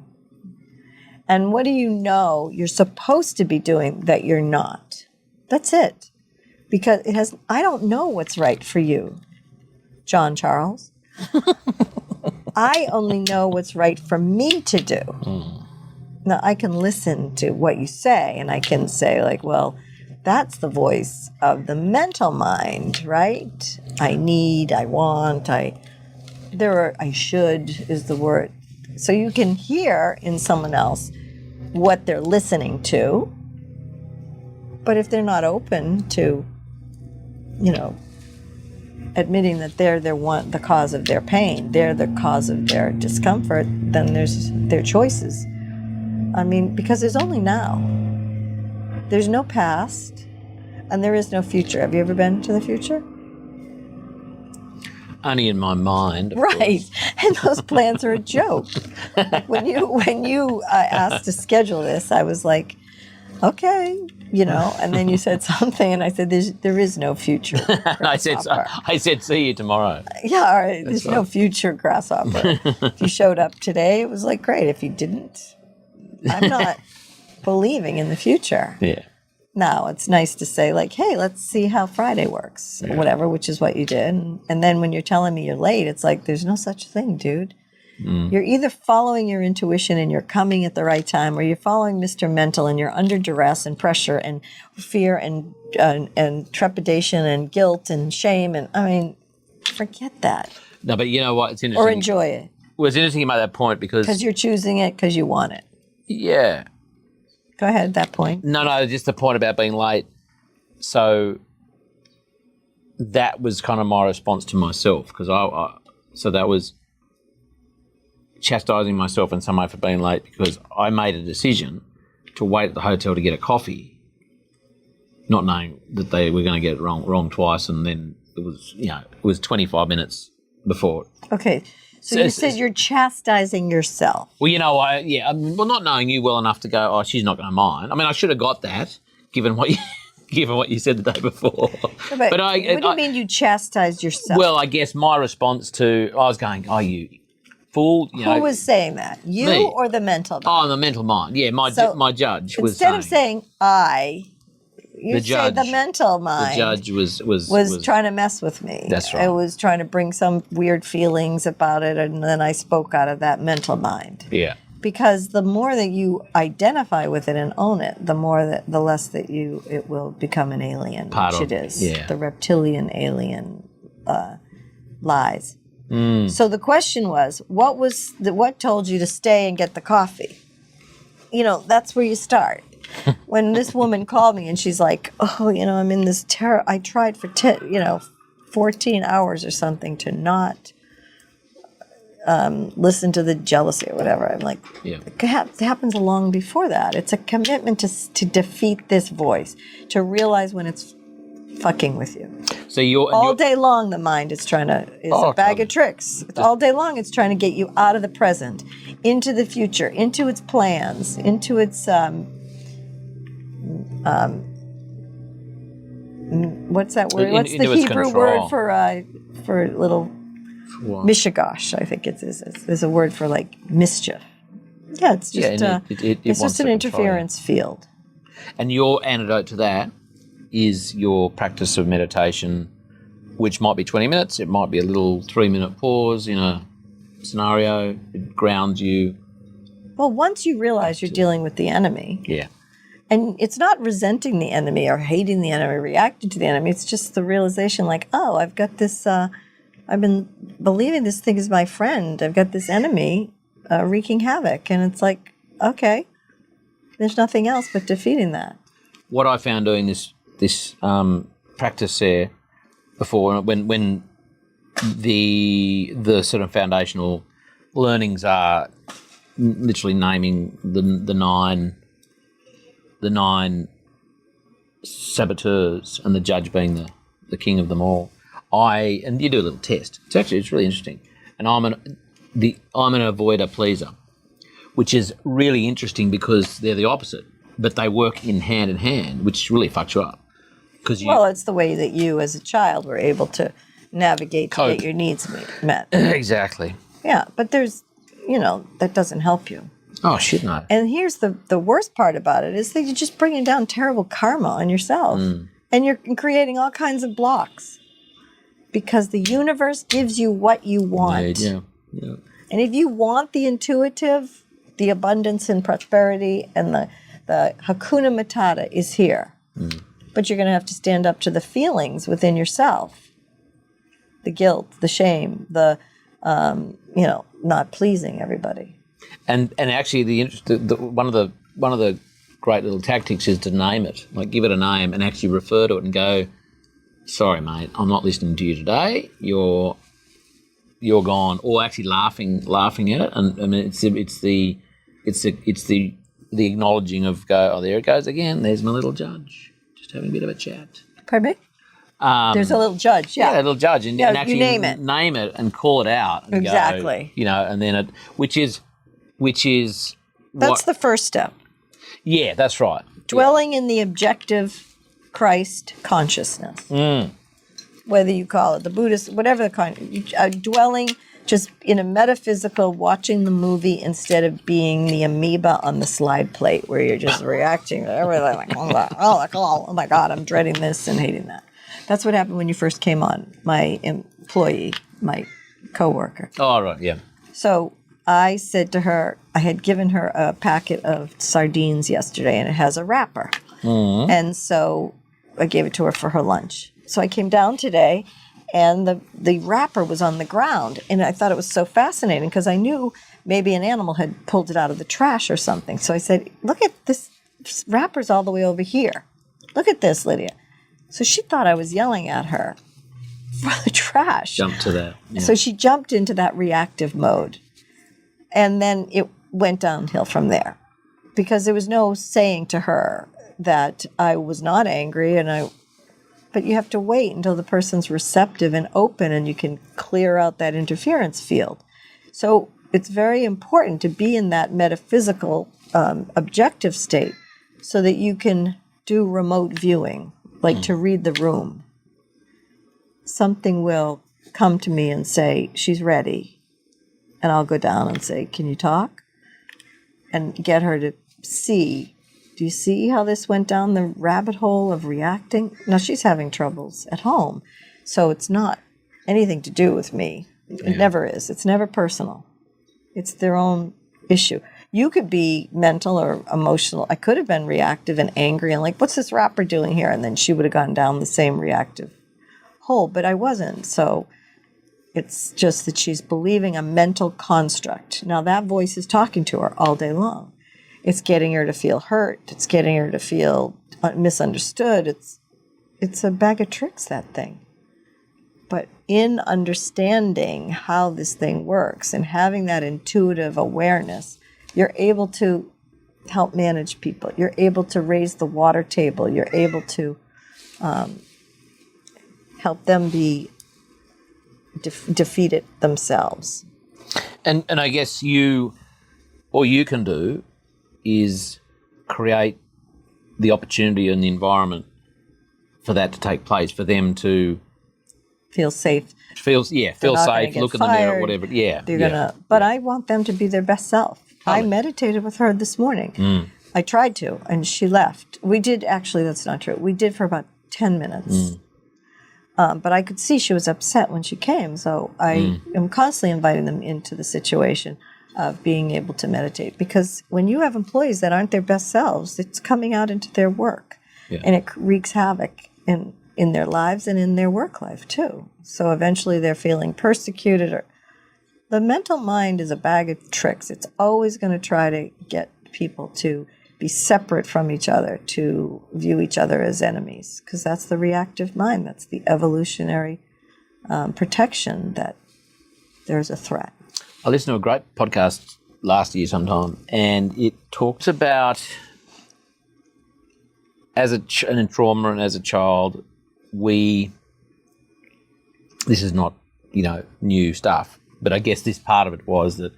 And what do you know you're supposed to be doing that you're not? That's it. Because I don't know what's right for you, John Charles. I only know what's right for me to do. Mm. Now, I can listen to what you say, and I can say, like, well, that's the voice of the mental mind, right? I need, I want, I should is the word. So you can hear in someone else what they're listening to, but if they're not open to, admitting that they're the cause of their pain, they're the cause of their discomfort, then there's their choices. I mean, because there's only now. There's no past, and there is no future. Have you ever been to the future? Only in my mind, of course. And those plans are a joke. When you asked to schedule this, I was like, okay, and then you said something, and I said, there is no future. I said, see you tomorrow. Yeah, all right. There's no future, grasshopper. If you showed up today, it was like, great. If you didn't, I'm not believing in the future. Yeah. Now, it's nice to say, like, hey, let's see how Friday works, or whatever, which is what you did. And then when you're telling me you're late, it's like, there's no such thing, dude. You're either following your intuition and you're coming at the right time, or you're following Mr. Mental and you're under duress and pressure and fear and trepidation and guilt and shame. And I mean, forget that. No, but you know what? It's interesting. Or enjoy it. Well, it's interesting you made that point because you're choosing it because you want it. Yeah. Go ahead, that point. No, just the point about being late. So that was kind of my response to myself because so that was chastising myself in some way for being late because I made a decision to wait at the hotel to get a coffee, not knowing that they were going to get it wrong twice, and then it was 25 minutes before. Okay, so you said you're chastising yourself. Well, not knowing you well enough to go, oh, she's not going to mind. I mean, I should have got that given what you said the day before. But what do you mean you chastised yourself? Well, I guess my response I was going, oh, you fool. Who was saying that? You me. Or the mental mind? Oh, the mental mind. Yeah, my judge was instead of saying I, you say the mental mind. The judge was trying to mess with me. That's right. It was trying to bring some weird feelings about it, and then I spoke out of that mental mind. Yeah. Because the more that you identify with it and own it, the less that it will become an alien, which it is. Yeah. The reptilian alien lies. So the question was, what told you to stay and get the coffee? That's where you start. When this woman called me and she's like, oh, I'm in this terror. I tried for 14 hours or something to not listen to the jealousy or whatever. I'm like, it happens long before that. It's a commitment to defeat this voice, to realize when it's fucking with you. So all day long, the mind is a bag of tricks. All day long, it's trying to get you out of the present, into the future, into its plans, into its what's that word? What's the Hebrew word for little mishigosh? I think there's a word for like mischief. Yeah, it's just it's just an interference field. And your antidote to that is your practice of meditation, which might be 20 minutes. It might be a little 3-minute pause in a scenario. It grounds you. Well, once you realize you're dealing with the enemy. Yeah. And it's not resenting the enemy or hating the enemy, reacting to the enemy. It's just the realization like, oh, I've got this, I've been believing this thing is my friend. I've got this enemy wreaking havoc. And it's like, okay, there's nothing else but defeating that. What I found doing this practice there before, when the sort of foundational learnings are literally naming the nine saboteurs and the judge being the king of them all. And you do a little test. It's really interesting. And I'm an avoider pleaser, which is really interesting because they're the opposite, but they work in hand, which really fucks you up. Well, it's the way that you as a child were able to navigate to get your needs met. Exactly. Yeah, but there's, that doesn't help you. Oh, shit, no. And here's the worst part about it is that you're just bringing down terrible karma on yourself. And you're creating all kinds of blocks because the universe gives you what you want. Yeah. And if you want the intuitive, the abundance and prosperity and the Hakuna Matata is here. But you're going to have to stand up to the feelings within yourself. The guilt, the shame, the, not pleasing everybody. And actually, one of the great little tactics is to name it, like give it a name and actually refer to it and go, sorry, mate, I'm not listening to you today. You're gone, or actually laughing at it. And I mean, it's the acknowledging of go. Oh, there it goes again. There's my little judge, just having a bit of a chat. Pardon me? There's a little judge, yeah. Yeah, a little judge, and actually you name it and call it out. And exactly. Go, and then which is that's the first step. Yeah, that's right. Dwelling in the objective Christ consciousness. Whether you call it the Buddhist, whatever the kind, dwelling just in a metaphysical, watching the movie instead of being the amoeba on the slide plate where you're just reacting to everything like, oh my God, I'm dreading this and hating that. That's what happened when you first came on, my employee, my coworker. Oh, right, yeah. So I said to her, I had given her a packet of sardines yesterday, and it has a wrapper. And so I gave it to her for her lunch. So I came down today, and the wrapper was on the ground. And I thought it was so fascinating because I knew maybe an animal had pulled it out of the trash or something. So I said, look at this wrapper's all the way over here. Look at this, Lydia. So she thought I was yelling at her for the trash. Jump to that. Yeah. So she jumped into that reactive mode. And then it went downhill from there because there was no saying to her that I was not angry, but you have to wait until the person's receptive and open and you can clear out that interference field. So it's very important to be in that metaphysical objective state so that you can do remote viewing, like to read the room. Something will come to me and say, she's ready. And I'll go down and say, can you talk? And get her to see. Do you see how this went down the rabbit hole of reacting? Now, she's having troubles at home, so it's not anything to do with me. It never is. It's never personal. It's their own issue. You could be mental or emotional. I could have been reactive and angry and like, what's this rapper doing here? And then she would have gone down the same reactive hole, but I wasn't. So it's just that she's believing a mental construct. Now, that voice is talking to her all day long. It's getting her to feel hurt. It's getting her to feel misunderstood. It's a bag of tricks, that thing. But in understanding how this thing works and having that intuitive awareness, you're able to help manage people. You're able to raise the water table. You're able to help them be defeated themselves. And I guess all you can do is create the opportunity and the environment for that to take place, for them to feel safe. Feel safe, look in the mirror, whatever. Yeah. But I want them to be their best self. I meditated with her this morning. I tried to, and she left. We did, actually, that's not true. We did for about 10 minutes. But I could see she was upset when she came, so I am constantly inviting them into the situation of being able to meditate. Because when you have employees that aren't their best selves, it's coming out into their work. Yeah. And it wreaks havoc in their lives and in their work life, too. So eventually they're feeling persecuted. The mental mind is a bag of tricks. It's always going to try to get people to be separate from each other, to view each other as enemies, because that's the reactive mind. That's the evolutionary protection that there's a threat. I listened to a great podcast last year sometime, and it talks about in trauma and as a child, this is not, new stuff, but I guess this part of it was that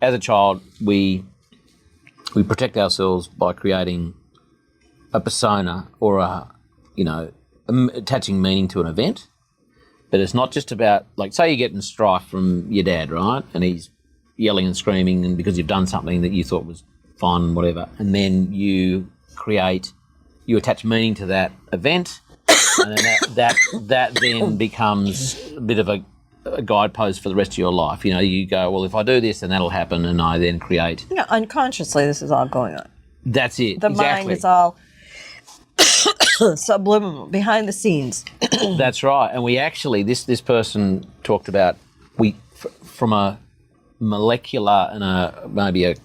as a child, we protect ourselves by creating a persona or attaching meaning to an event. But it's not just about, like, say you get in strife from your dad, right? And he's yelling and screaming and because you've done something that you thought was fun and whatever. And then you attach meaning to that event. And then that then becomes a bit of a guidepost for the rest of your life. You go, well, if I do this, then that'll happen. And I then create. Unconsciously, this is all going on. That's it. The mind is all subliminal, behind the scenes. That's right. And we actually, this person talked about, from a molecular and maybe a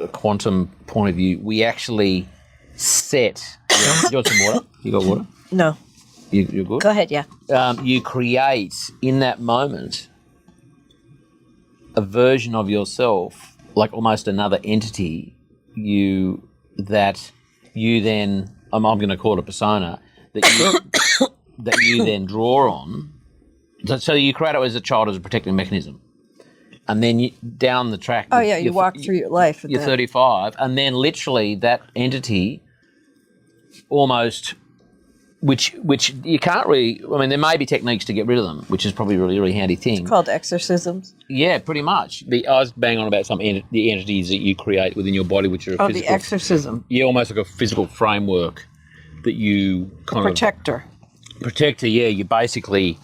quantum point of view, we actually set. You want some water? You got water? No. You're good? Go ahead, yeah. You create, in that moment, a version of yourself, like almost another entity, that you then, I'm going to call it a persona, that you then draw on. So you create it as a child as a protective mechanism. And then down the track... Oh, yeah, you walk through your life. You're 35, and then literally that entity almost... Which you can't really... I mean, there may be techniques to get rid of them, which is probably a really, really handy thing. It's called exorcisms. Yeah, pretty much. I was banging on about the entities that you create within your body, which are a physical... the exorcism. Yeah, almost like a physical framework that you kind Protector, yeah. You basically...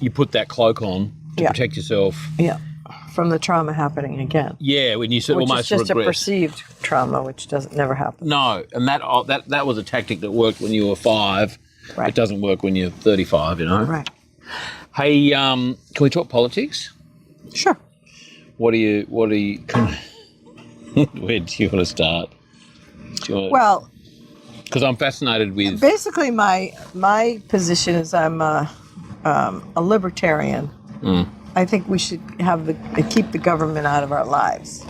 you put that cloak on to protect yourself from the trauma happening again. Yeah, when you said Which almost is just regress. a perceived trauma, which doesn't never happen. No, and that was a tactic that worked when you were 5. Right. It doesn't work when you're 35, you know? Right. Hey, can we talk politics? Sure. What do you where do you want to start? Well, because I'm fascinated with... basically my position is I'm a libertarian. I think we should keep the government out of our lives.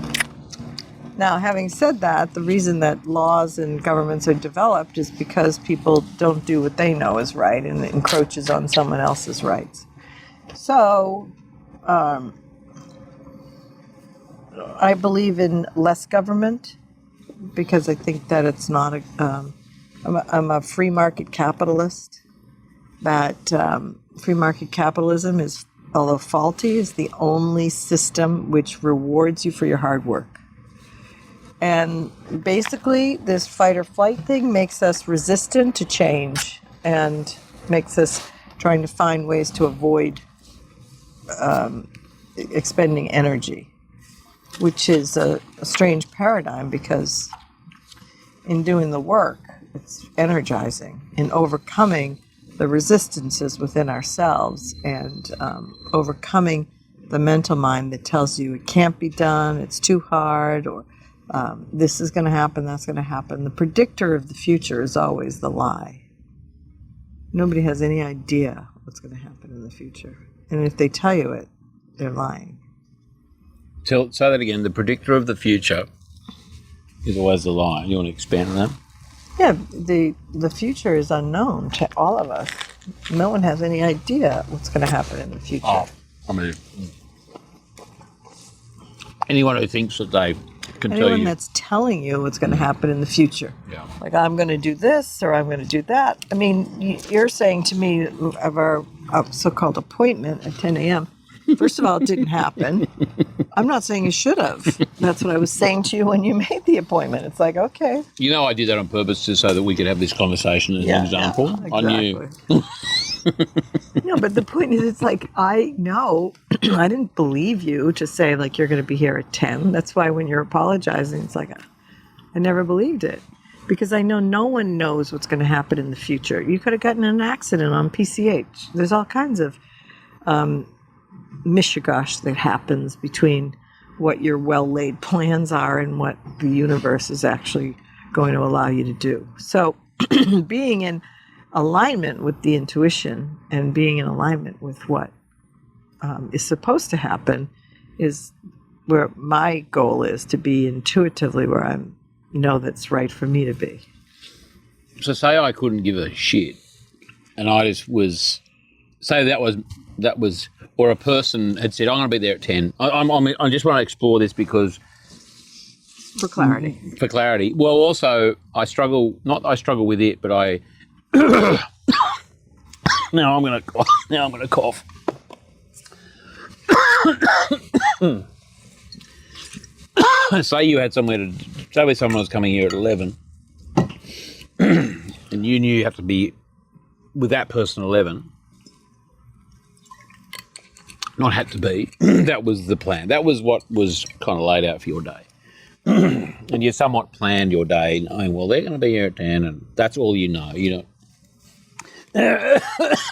Now, having said that, the reason that laws and governments are developed is because people don't do what they know is right and it encroaches on someone else's rights. So, I believe in less government because I think that it's not I'm a free market capitalist. That free market capitalism is, although faulty, is the only system which rewards you for your hard work. And basically, this fight or flight thing makes us resistant to change and makes us trying to find ways to avoid expending energy, which is a strange paradigm because in doing the work, it's energizing in overcoming the resistances within ourselves and overcoming the mental mind that tells you it can't be done, it's too hard, or this is going to happen, that's going to happen. The predictor of the future is always the lie. Nobody has any idea what's going to happen in the future. And if they tell you it, they're lying. Say that again. The predictor of the future is always the lie. You want to expand on that? Yeah, the future is unknown to all of us. No one has any idea what's going to happen in the future. Oh, I mean, anyone who thinks that they can tell Anyone you. that's telling you what's going to happen in the future. Yeah. Like, I'm going to do this or I'm going to do that. I mean, you're saying to me of our so-called appointment at 10 a.m., first of all, it didn't happen. I'm not saying you should have. That's what I was saying to you when you made the appointment. It's like, okay. You know, I did that on purpose just so that we could have this conversation as an example. Yeah, I knew. No, but the point is, it's like, I know I didn't believe you to say, like, you're going to be here at 10. That's why when you're apologizing, it's like, I never believed it. Because I know no one knows what's going to happen in the future. You could have gotten in an accident on PCH. There's all kinds of mishigosh that happens between what your well-laid plans are and what the universe is actually going to allow you to do. So being in alignment with the intuition and being in alignment with what is supposed to happen is where my goal is, to be intuitively where I know that's right for me to be. So say I couldn't give a shit and I just was, say that was, or a person had said, I'm going to be there at 10. I just want to explore this because... For clarity. For clarity. Well, also, I struggle with it, but I... Now I'm going to cough. Say someone was coming here at 11 and you knew you have to be with that person at 11. Not had to be. That was the plan. That was what was kind of laid out for your day. And you somewhat planned your day knowing, well, they're going to be here at 10 and that's all you know.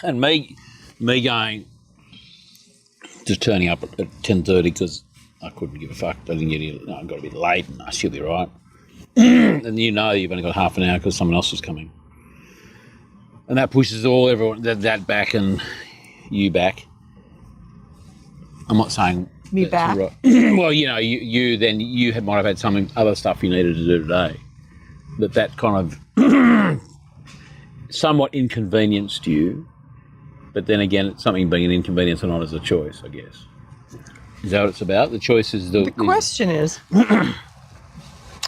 And me going, just turning up at 10:30 because I couldn't give a fuck. I didn't get here. No, I've got to be late and she'll be right. And you've only got half an hour because someone else is coming. And that pushes everyone that back and you back. I'm not saying... Me back? Right. Well, you might have had some other stuff you needed to do today. But that kind of somewhat inconvenienced you. But then again, it's something being an inconvenience or not is a choice, I guess. Is that what it's about? The choice is The question is,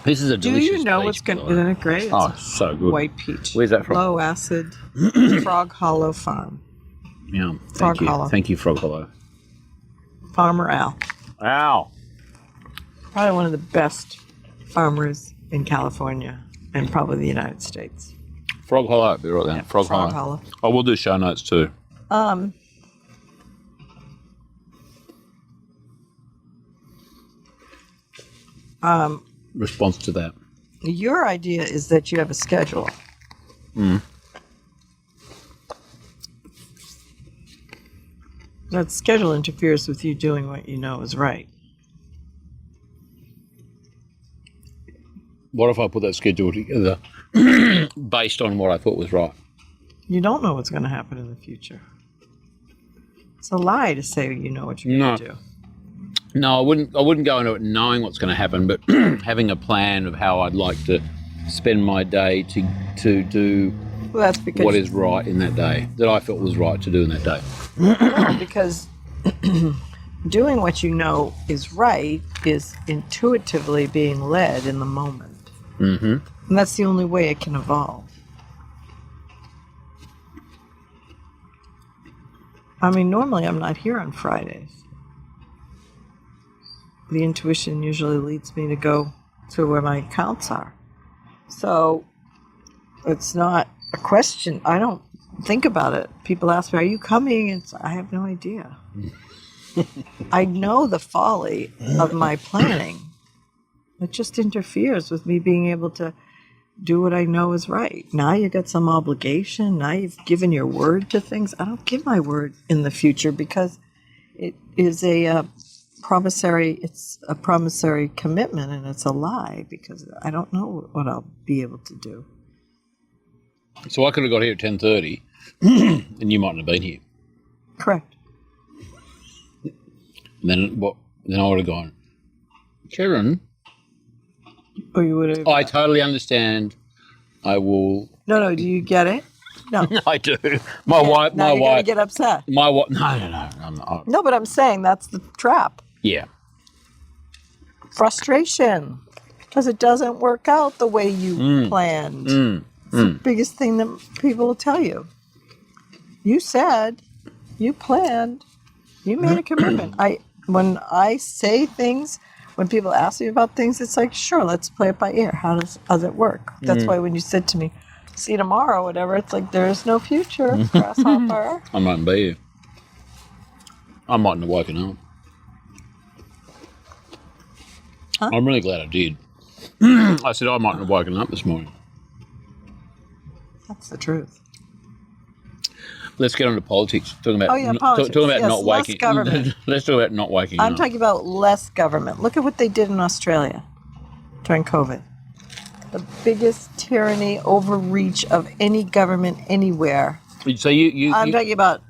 this is a do delicious you know peach, what's going to... by the way. Isn't it great? It's Oh, so good. white peach. Where's that from? Low acid Frog Hollow Farm. Yeah, Frog thank you. Hollow. Thank you, Frog Hollow. Farmer Al. Ow. Probably one of the best farmers in California and probably the United States. Frog Hollow, be right there. Yeah, Frog Frog Hollow. Hollow. Oh, we'll do show notes too. response to that. Your idea is that you have a schedule. That schedule interferes with you doing what you know is right. What if I put that schedule together based on what I thought was right? You don't know what's going to happen in the future. It's a lie to say you know what you're going to do. No, I wouldn't go into it knowing what's going to happen, but having a plan of how I'd like to spend my day to do Well, that's because what is right in that day, that I felt was right to do in that day. No, because doing what you know is right is intuitively being led in the moment. Mm-hmm. And that's the only way it can evolve. I mean, normally I'm not here on Fridays. The intuition usually leads me to go to where my accounts are. So it's not a question. I don't think about it. People ask me, are you coming? I have no idea. I know the folly of my planning. It just interferes with me being able to do what I know is right. Now you got some obligation. Now you've given your word to things. I don't give my word in the future because it is a promissory. It's a promissory commitment, and it's a lie because I don't know what I'll be able to do. So I could have got here at 10:30, and you mightn't have been here. Correct. And then what? Then I would have gone, Karen. Or you would have. I totally understand. I will. No. Do you get it? No. I do. My wife. Now you're gonna get upset. My wife. No. I'm not. No, but I'm saying that's the trap. Yeah. Frustration, because it doesn't work out the way you planned. It's the biggest thing that people will tell you. You said, you planned, you made a commitment. When I say things, when people ask me about things, it's like, sure, let's play it by ear. How does it work? That's why when you said to me, see you tomorrow, whatever, it's like, there is no future, grasshopper. I mightn't be here. I mightn't have woken up. Huh? I'm really glad I did. I said I mightn't have woken up this morning. That's the truth. Let's get on to politics. Talking about politics. Talking about Yes, not less waking. government. Let's talk about not waking up. I'm talking about less government. Look at what they did in Australia during COVID. The biggest tyranny, overreach of any government anywhere. So I'm talking about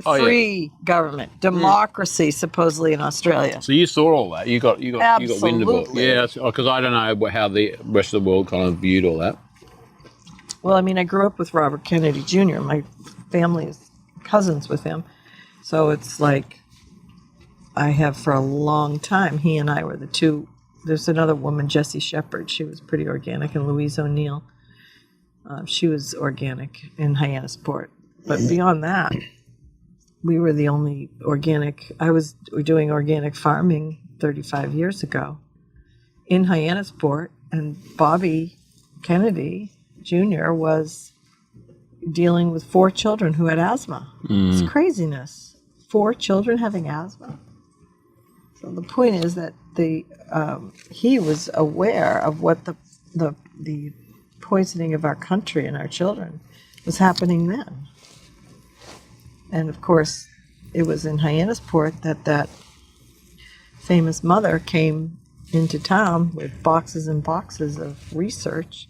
free government, democracy, supposedly in Australia. So you saw all that. You got wind of it. Absolutely. Yeah, because I don't know how the rest of the world kind of viewed all that. Well, I mean, I grew up with Robert Kennedy Jr. My family is cousins with him. So it's like I have for a long time, he and I were the two. There's another woman, Jessie Shepard. She was pretty organic. And Louise O'Neill. She was organic in Hyannisport. But beyond that, we were the only organic. I was doing organic farming 35 years ago in Hyannisport. And Bobby Kennedy Jr. was dealing with 4 children who had asthma. It's craziness. 4 children having asthma. So the point is that he was aware of what the poisoning of our country and our children was happening then. And of course, it was in Hyannisport that famous mother came into town with boxes and boxes of research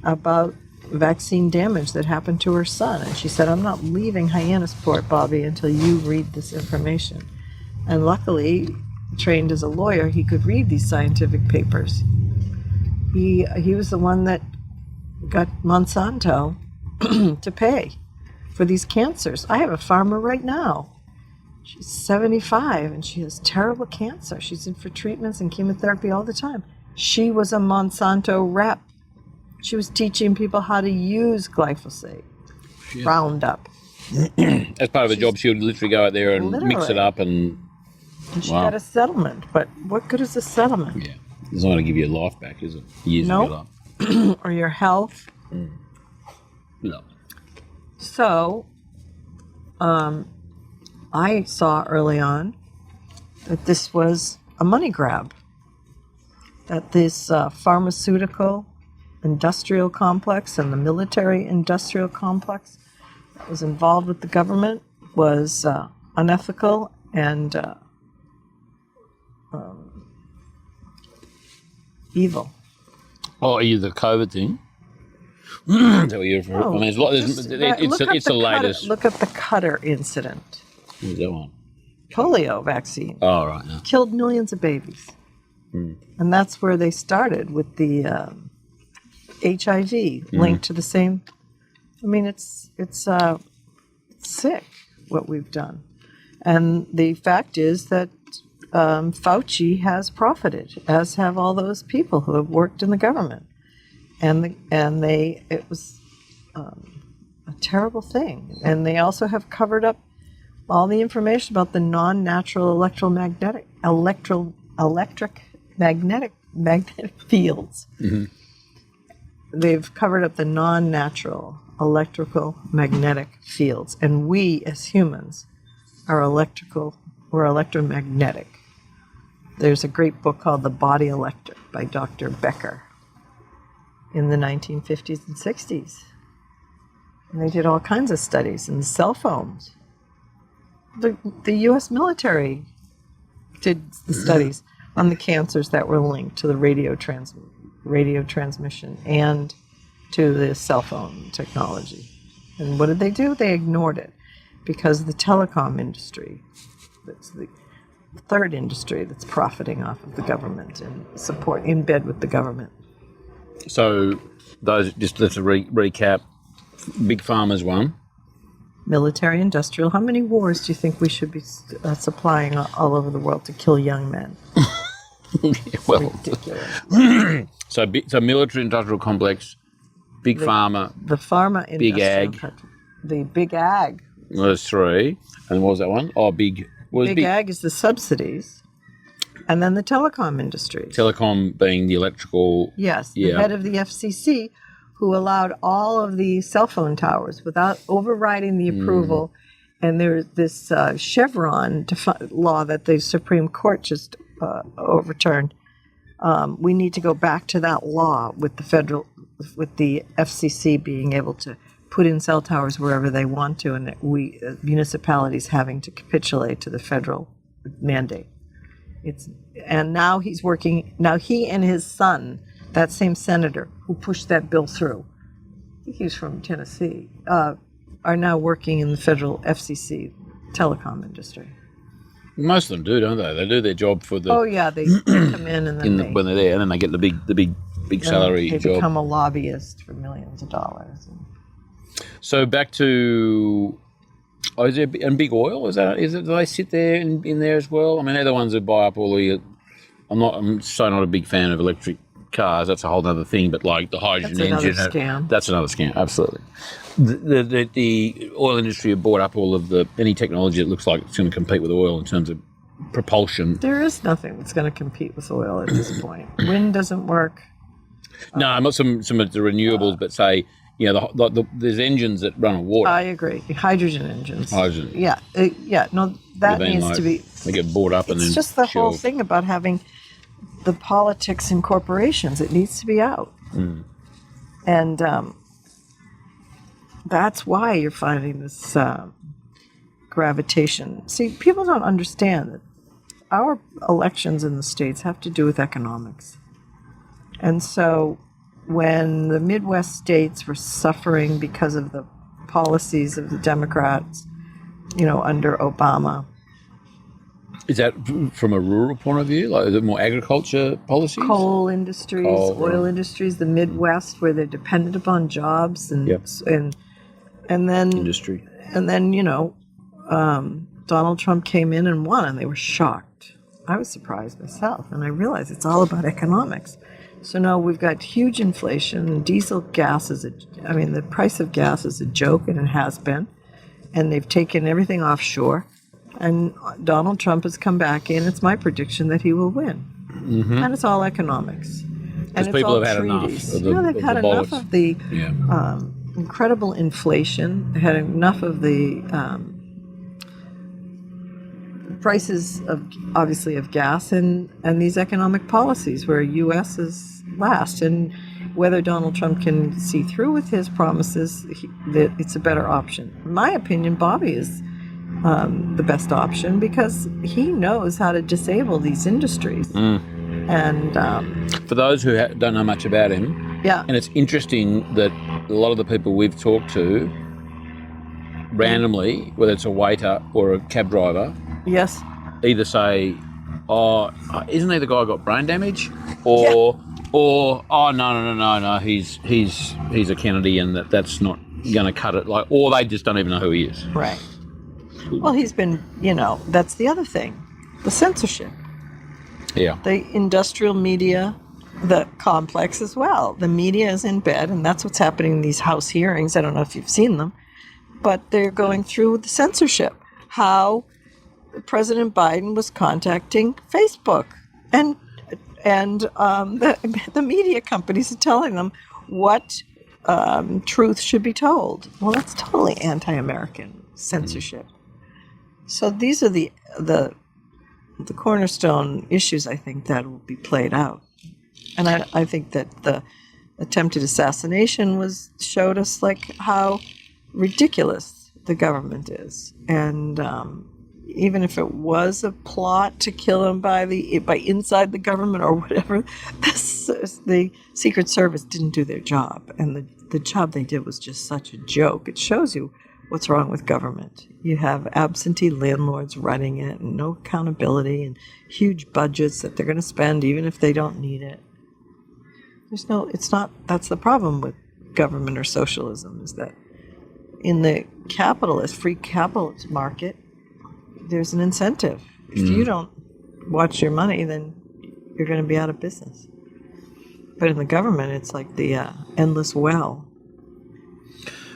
about vaccine damage that happened to her son. And she said, I'm not leaving Hyannisport, Bobby, until you read this information. And luckily, trained as a lawyer, he could read these scientific papers. He was the one that got Monsanto to pay for these cancers. I have a farmer right now. She's 75 and she has terrible cancer. She's in for treatments and chemotherapy all the time. She was a Monsanto rep. She was teaching people how to use glyphosate, Roundup. As part of her job, she would literally go out there and mix it up and she got a settlement. But what good is a settlement? Yeah. It's not going to give you your life back, is it? Years of your life. Or your health. No. So, I saw early on that this was a money grab. that this pharmaceutical industrial complex and the military industrial complex that was involved with the government was unethical and evil. Oh, are you the COVID thing? Is that what you're referring? I mean, there's a lot. It's the latest. Look at the Qatar incident. What's that one? Polio vaccine Oh, right. Yeah. killed millions of babies, and that's where they started with the HIV linked to the same. I mean, it's sick what we've done, and the fact is that Fauci has profited, as have all those people who have worked in the government. It was a terrible thing. And they also have covered up all the information about the non-natural magnetic fields. Mm-hmm. They've covered up the non-natural electrical magnetic fields. And we, as humans, are we're electromagnetic. There's a great book called The Body Electric by Dr. Becker in the 1950s and 60s. And they did all kinds of studies in cell phones. The U.S. military did the studies on the cancers that were linked to the radio transmission and to the cell phone technology. And what did they do? They ignored it because the telecom industry, that's the third industry that's profiting off of the government and support in bed with the government. So those, just let's recap. Big Pharma's one. Military, industrial. How many wars do you think we should be supplying all over the world to kill young men? Well, ridiculous. So military industrial complex, big pharma, the pharma industry, big ag. The big ag. Well, there's three. And what was that one? Oh, big. Big ag is the subsidies, and then the telecom industry. Telecom being the electrical. Yes, the head of the FCC, who allowed all of the cell phone towers without overriding the approval. And there's this Chevron law that the Supreme Court just overturned. We need to go back to that law with the FCC being able to put in cell towers wherever they want to, and we municipalities having to capitulate to the federal mandate. And now he's working. Now he and his son, that same senator who pushed that bill through, I think he's from Tennessee, are now working in the federal FCC telecom industry. Most of them do, don't they? They do their job for the. Oh yeah, they come in and then when they're there, and then they get the big salary they job. They become a lobbyist for millions of dollars. So back to, is there and big oil? Is it? Do they sit there in there as well? I mean, they're the ones that buy up all the. I'm so not a big fan of electric cars. That's a whole other thing. But like the hydrogen engine, scam. That's another scam. Absolutely. The oil industry have bought up all of any technology that looks like it's going to compete with oil in terms of propulsion. There is nothing that's going to compete with oil at this point. Wind doesn't work. No, not some of the renewables, but say. There's engines that run on water. I agree. Hydrogen engines. Hydrogen. Yeah. No, that needs to be. They get bought up and then. It's just the whole thing about having the politics in corporations. It needs to be out. And that's why you're finding this gravitation. See, people don't understand that our elections in the states have to do with economics. And so when the Midwest states were suffering because of the policies of the Democrats, under Obama. Is that from a rural point of view? Like, is it more agriculture policies? Coal industries, oil industries, the Midwest, where they're dependent upon jobs and then industry. And then, Donald Trump came in and won, and they were shocked. I was surprised myself, and I realized it's all about economics. So now we've got huge inflation. Diesel gas the price of gas is a joke, and it has been. And they've taken everything offshore. And Donald Trump has come back in. It's my prediction that he will win. Mm-hmm. And it's all economics. And it's people all have treaties. Had enough. They've had enough of the incredible inflation. They had enough of the prices of obviously of gas and these economic policies where U.S. is last, and whether Donald Trump can see through with his promises, that it's a better option. In my opinion, Bobby is the best option because he knows how to disable these industries. And for those who don't know much about him, yeah, and it's interesting that a lot of the people we've talked to randomly, whether it's a waiter or a cab driver, yes, either say, "Oh, isn't he the guy who got brain damage?" Or, "Oh, no, he's a Kennedy, and that's not going to cut it." Like, or they just don't even know who he is. Right. Well, he's been, that's the other thing, the censorship. Yeah. The industrial media, the complex as well. The media is in bed, and that's what's happening in these House hearings. I don't know if you've seen them, but they're going through the censorship. How President Biden was contacting Facebook, and the media companies are telling them what truth should be told. Well, that's totally anti-American censorship. So these are the cornerstone issues, I think, that will be played out. And I think that the attempted assassination showed us like how ridiculous the government is. And even if it was a plot to kill him by inside the government or whatever, the Secret Service didn't do their job. And the job they did was just such a joke. It shows you what's wrong with government. You have absentee landlords running it and no accountability and huge budgets that they're going to spend even if they don't need it. That's the problem with government or socialism, is that in the free capitalist market, there's an incentive. If you don't watch your money, then you're going to be out of business. But in the government, it's like the endless well.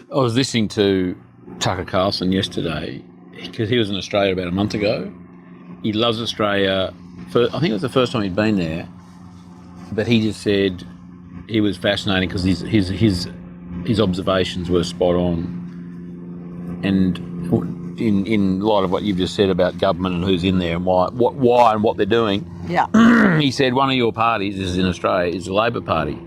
I was listening to Tucker Carlson yesterday because he was in Australia about a month ago. He loves Australia. I think it was the first time he'd been there, but he just said he was fascinating because his observations were spot on. And in light of what you've just said about government and who's in there and why and what they're doing, yeah, he said one of your parties is in Australia is the Labor Party.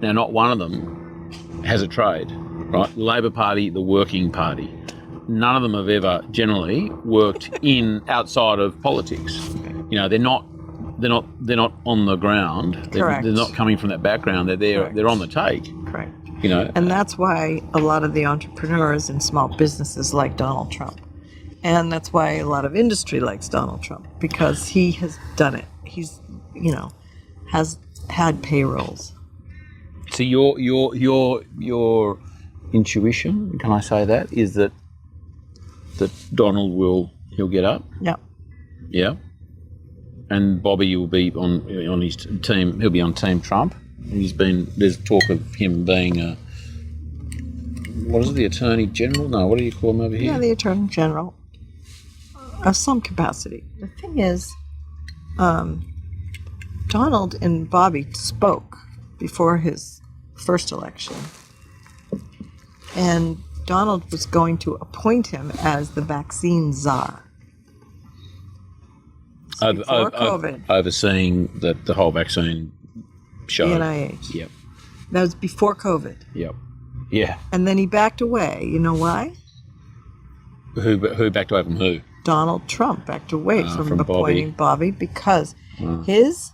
Now, not one of them has a trade. Right, the Labor Party, the working party. None of them have ever generally worked outside of politics. They're not on the ground. They're not coming from that background. They're there. Correct. They're on the take. Correct. And that's why a lot of the entrepreneurs and small businesses like Donald Trump, and that's why a lot of industry likes Donald Trump, because he has done it. He's has had payrolls. So your intuition, can I say that, is that Donald he'll get up? Yeah. Yeah. And Bobby will be on his team. He'll be on Team Trump. There's talk of him being the Attorney General? No, what do you call him over here? Yeah, the Attorney General of some capacity. The thing is, Donald and Bobby spoke before his first election. And Donald was going to appoint him as the vaccine czar. Before COVID. Overseeing the whole vaccine show. The NIH. Yep. That was before COVID. Yep. Yeah. And then he backed away. You know why? Who backed away from who? Donald Trump backed away from appointing Bobby because his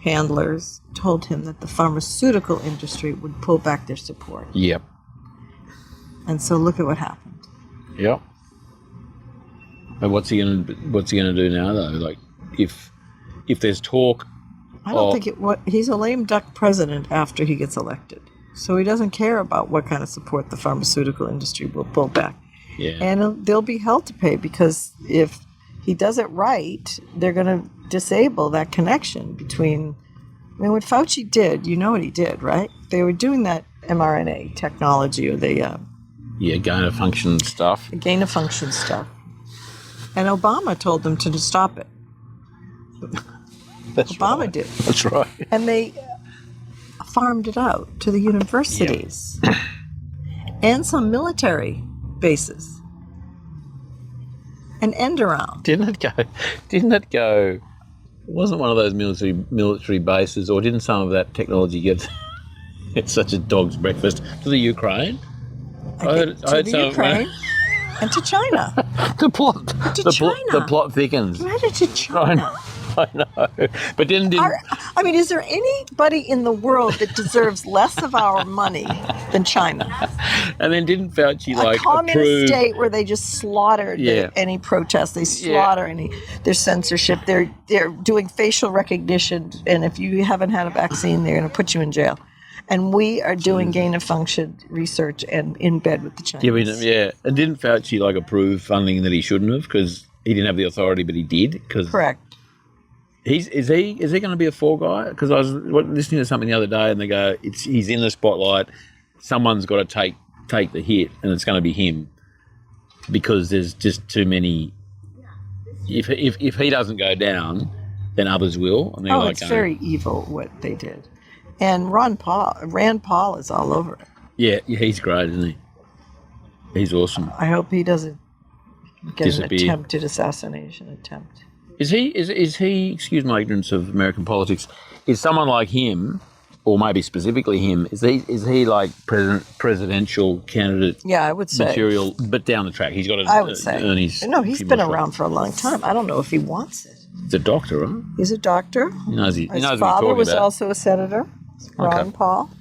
handlers told him that the pharmaceutical industry would pull back their support. Yep. And so look at what happened. Yep. But what's he gonna do now though? Like if there's talk, I don't think he's a lame duck president after he gets elected. So he doesn't care about what kind of support the pharmaceutical industry will pull back. Yeah. And they'll be held to pay, because if he does it right, they're going to disable that connection between. I mean, what Fauci did, you know what he did, right? They were doing that mRNA technology, or the gain of function stuff. The gain of function stuff. And Obama told them to stop it. Obama did. That's right. And they farmed it out to the universities and some military bases. an end around. Didn't it go, it wasn't one of those military bases, or didn't some of that technology get it's such a dog's breakfast to the Ukraine? I heard to the Ukraine and to China. The plot. To China. The plot thickens. Rather to China. I know. But didn't is there anybody in the world that deserves less of our money than China? And then didn't Fauci a communist approve state where they just slaughtered any protest, they slaughter their censorship, they're doing facial recognition, and if you haven't had a vaccine, they're going to put you in jail. And we are doing gain of function research and in bed with the Chinese. And didn't Fauci approve funding that he shouldn't have because he didn't have the authority, but he did? Correct. Is he going to be a fall guy? Because I was listening to something the other day, and they go, he's in the spotlight. Someone's got to take the hit, and it's going to be him because there's just too many. If he doesn't go down, then others will. And it's very evil what they did, and Rand Paul is all over it. Yeah, he's great, isn't he? He's awesome. I hope he doesn't get disappear. An attempted assassination attempt. Is he, excuse my ignorance of American politics, is someone like him, or maybe specifically him, is he like presidential candidate I would say. Material, but down the track? He's got to earn his... No, he's been around for a long time. I don't know if he wants it. He's a doctor, right? He's a doctor. He knows what he's talking about. His father was also a senator, Ron Paul.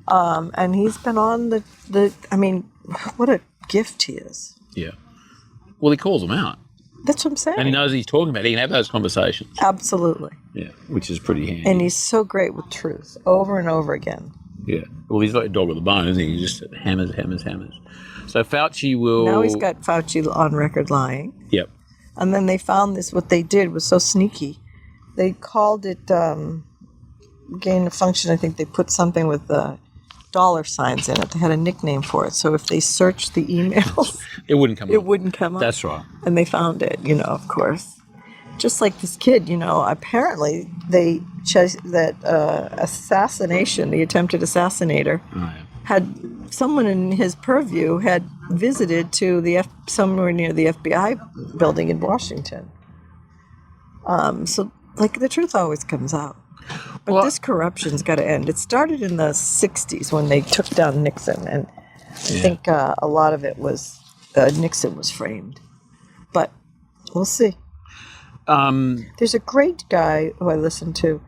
And he's been on what a gift he is. Yeah. Well, he calls them out. That's what I'm saying. And he knows what he's talking about. He can have those conversations. Absolutely. Yeah, which is pretty handy. And he's so great with truth, over and over again. Yeah. Well, he's like a dog with a bone, isn't he? He just hammers. So Fauci will... Now he's got Fauci on record lying. Yep. And then they found this, what they did was so sneaky. They called it gain of function. I think they put something with dollar signs in it. They had a nickname for it. So if they searched the emails... It wouldn't come up. It wouldn't come up. That's right. And they found it, of course. Just like this kid, apparently they that assassination, the attempted assassinator, had someone in his purview had visited to somewhere near the FBI building in Washington. So the truth always comes out. But this corruption's got to end. It started in the 60s when they took down Nixon, and I think a lot of it was Nixon was framed. But we'll see. There's a great guy who I listened to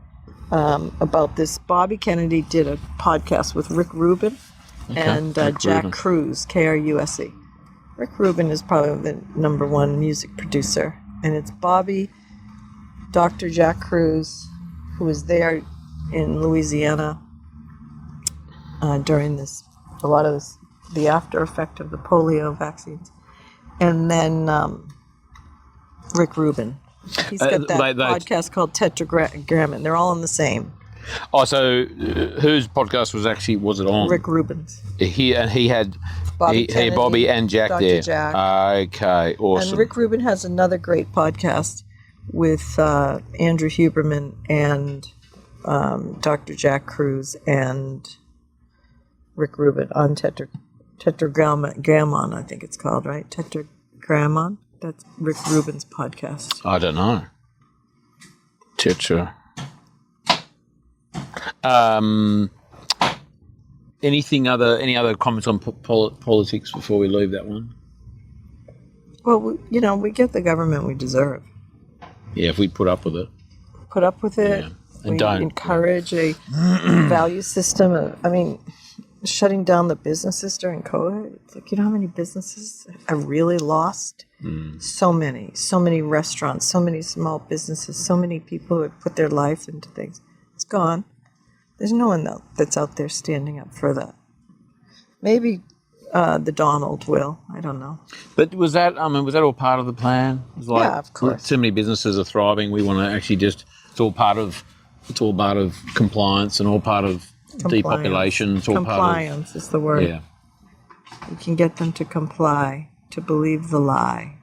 about this. Bobby Kennedy did a podcast with Rick Rubin and Jack Cruz, Kruse. Rick Rubin is probably the number one music producer, and it's Bobby, Dr. Jack Cruz, who was there in Louisiana during a lot of the after effect of the polio vaccines. And then Rick Rubin. He's got that podcast called Tetragrammaton. They're all in the same. Oh, so whose podcast was it on? Rick Rubin's. He had Bobby and Jack Dr. there. Jack. Okay, awesome. And Rick Rubin has another great podcast with Andrew Huberman and Dr. Jack Cruz and Rick Rubin on Tetragrammaton, I think it's called, right? Tetragrammaton? That's Rick Rubin's podcast. I don't know. Any other comments on politics before we leave that one? Well, we get the government we deserve. Yeah, if we put up with it. Put up with it. Yeah. And we don't encourage a value system. Shutting down the businesses during COVID. It's like, how many businesses are really lost? So many restaurants, so many small businesses, so many people who have put their life into things. It's gone. There's no one that's out there standing up for that. Maybe the Donald will. I don't know. But was that all part of the plan? It was yeah, of course. Too many businesses are thriving. We want to actually it's all part of compliance and all part of depopulation. It's all compliance is the word. Yeah. You can get them to comply, to believe the lie.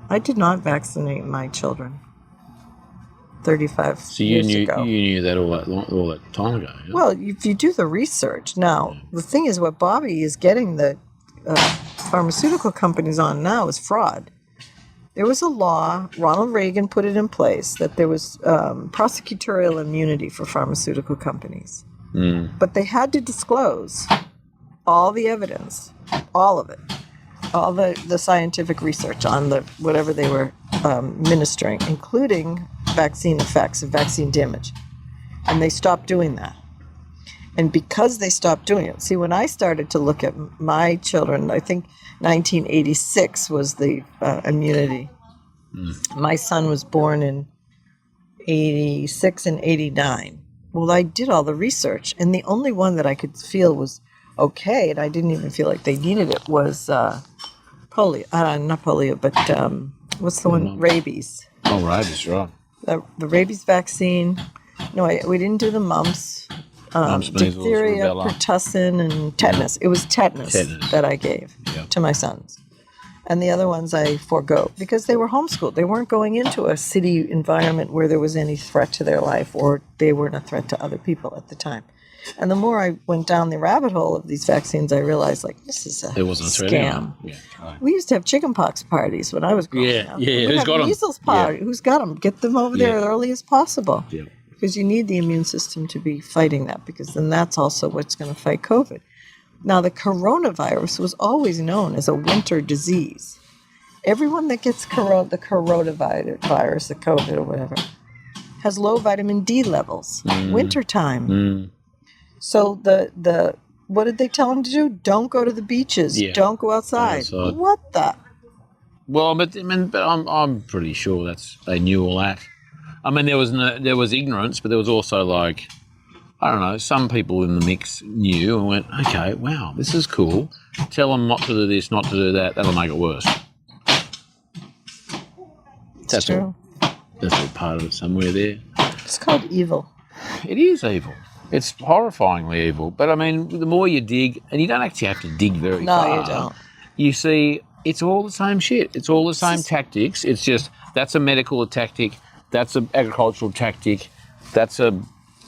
I did not vaccinate my children 35 years ago. So you knew that all that time ago? Yeah? Well, if you do the research. Now, the thing is what Bobby is getting the pharmaceutical companies on now is fraud. There was a law, Ronald Reagan put it in place, that there was prosecutorial immunity for pharmaceutical companies. But they had to disclose all the evidence, all of it, all the scientific research on the whatever they were ministering, including vaccine effects and vaccine damage. And they stopped doing that. And because they stopped doing it, see, when I started to look at my children, I think 1986 was the immunity. My son was born in 86 and 89. Well, I did all the research, and the only one that I could feel was okay, and I didn't even feel like they needed it, was polio. Not polio, but what's the one? Rabies. Oh, rabies, right. The rabies vaccine. No, we didn't do the mumps. Mumps, measles, Diphtheria, rubella. pertussin, and tetanus. It was tetanus that I gave to my sons. And the other ones I forego because they were homeschooled. They weren't going into a city environment where there was any threat to their life or they weren't a threat to other people at the time. And the more I went down the rabbit hole of these vaccines, I realized, like, this is a scam. Yeah, right. We used to have chickenpox parties when I was growing up. Yeah. We'd Who's have got 'em? measles party. Who's got them? Get them over there as early as possible. Yeah. Because you need the immune system to be fighting that, because then that's also what's going to fight COVID. Now, the coronavirus was always known as a winter disease. Everyone that gets the coronavirus, the COVID or whatever, has low vitamin D levels, wintertime. So the what did they tell them to do? Don't go to the beaches. Yeah. Don't go outside. What the? Well, but I'm pretty sure they knew all that. I mean, there was ignorance, but there was also, like, I don't know, some people in the mix knew and went, okay, wow, this is cool. Tell them not to do this, not to do that. That'll make it worse. That's true. That's all part of it somewhere there. It's called evil. It is evil. It's horrifyingly evil. But, I mean, the more you dig, and you don't actually have to dig very far. No, you don't. You see, it's all the same shit. It's all the same tactics. It's just, that's a medical tactic. That's an agricultural tactic. That's a,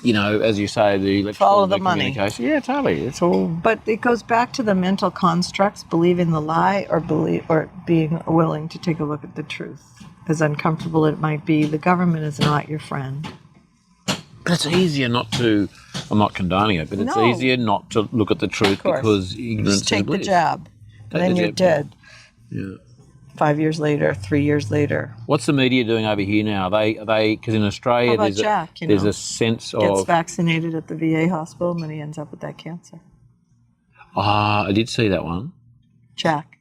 as you say, the electrical Follow the money. communication. Yeah, totally. It's all. But it goes back to the mental constructs, believing the lie or being willing to take a look at the truth. As uncomfortable it might be, the government is not your friend. But it's easier not to, I'm not condoning it, but it's easier not to look at the truth because ignorance Just take is the jab, and then you're dead. Yeah. 5 years later, 3 years later. What's the media doing over here now? Are they because in Australia How about Jack, there's a sense of... Gets vaccinated at the VA hospital and then he ends up with that cancer. I did see that one. Jack.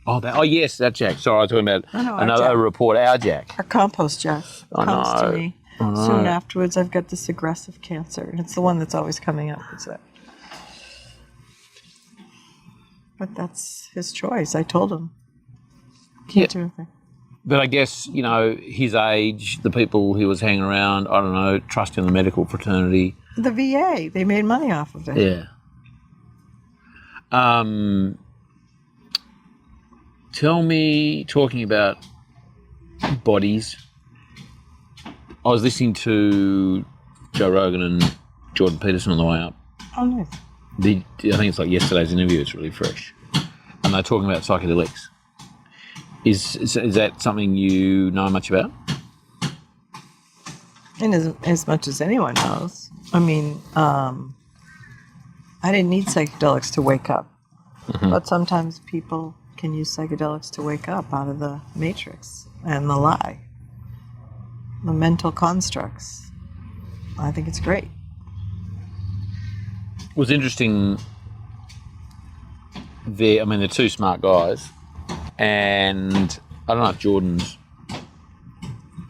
Oh, yes, that Jack. Sorry, I was talking about another Jack. report, our Jack. Our compost Jack comes to me. I know. Soon afterwards, I've got this aggressive cancer. And it's the one that's always coming up. But that's his choice. I told him. Can't do anything. But I guess, his age, the people he was hanging around, I don't know, trust in the medical fraternity. The VA, they made money off of it. Yeah. Tell me, talking about bodies, I was listening to Joe Rogan and Jordan Peterson on the way up. Oh, nice. I think it's like yesterday's interview, it's really fresh. And they're talking about psychedelics. Is that something you know much about? And as much as anyone knows. I mean, I didn't need psychedelics to wake up. Mm-hmm. But sometimes people can use psychedelics to wake up out of the matrix and the lie. The mental constructs. I think it's great. It was interesting. They're two smart guys. And I don't know if Jordan's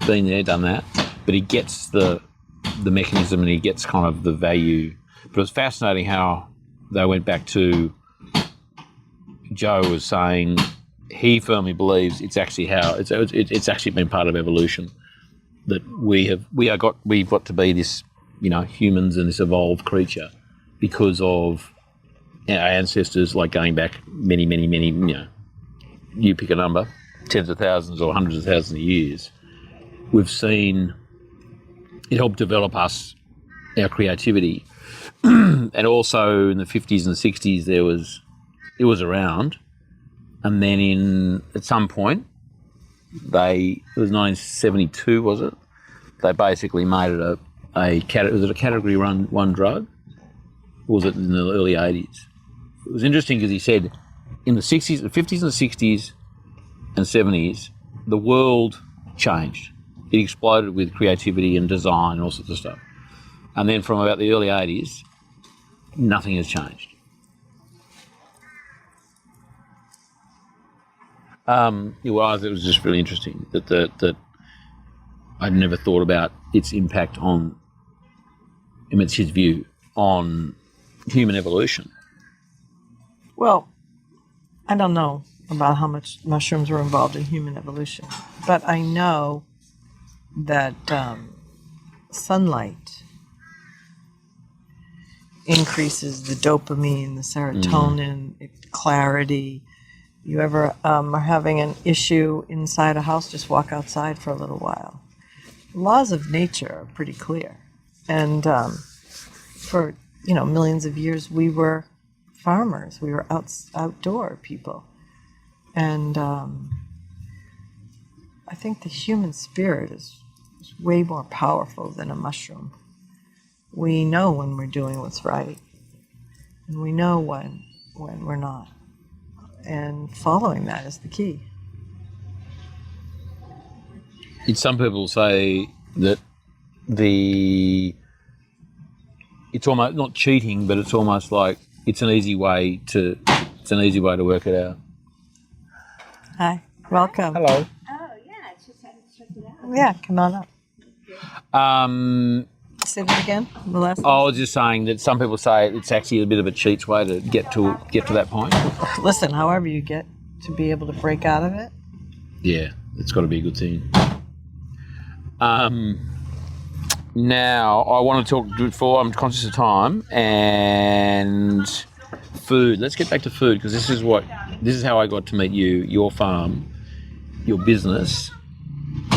been there, done that, but he gets the mechanism and he gets kind of the value. But it was fascinating how they went back to Joe was saying he firmly believes it's actually how it's actually been part of evolution, that we've got to be this, humans and this evolved creature because of our ancestors, like going back many, many, many, you pick a number, tens of thousands or hundreds of thousands of years. We've seen it help develop us, our creativity. And also in the 50s and 60s it was around. And then at some point, it was 1972, was it? They basically made it was it a category one drug? Or was it in the early 80s? It was interesting because he said in the 60s, the 50s and the 60s and 70s, the world changed. It exploded with creativity and design and all sorts of stuff. And then from about the early 80s, nothing has changed. It was just really interesting that I'd never thought about its impact on, I mean, it's his view on human evolution. Well, I don't know about how much mushrooms were involved in human evolution, but I know that sunlight increases the dopamine, the serotonin, clarity. You ever are having an issue inside a house, just walk outside for a little while. The laws of nature are pretty clear. And for, millions of years, we were farmers. We were outdoor people. And I think the human spirit is way more powerful than a mushroom. We know when we're doing what's right, and we know when we're not. And following that is the key. Some people say that it's almost not cheating, but it's almost like it's an easy way to work it out. Hi, welcome. Hello. Oh, yeah, I just hadn't checked it out. Yeah, come on up. Say that again. The last I was just saying that some people say it's actually a bit of a cheat's way to get to that point. Listen, however you get to be able to break out of it. Yeah, it's got to be a good thing. Now I want to talk before I'm conscious of time and food. Let's get back to food because this is how I got to meet you, your farm, your business.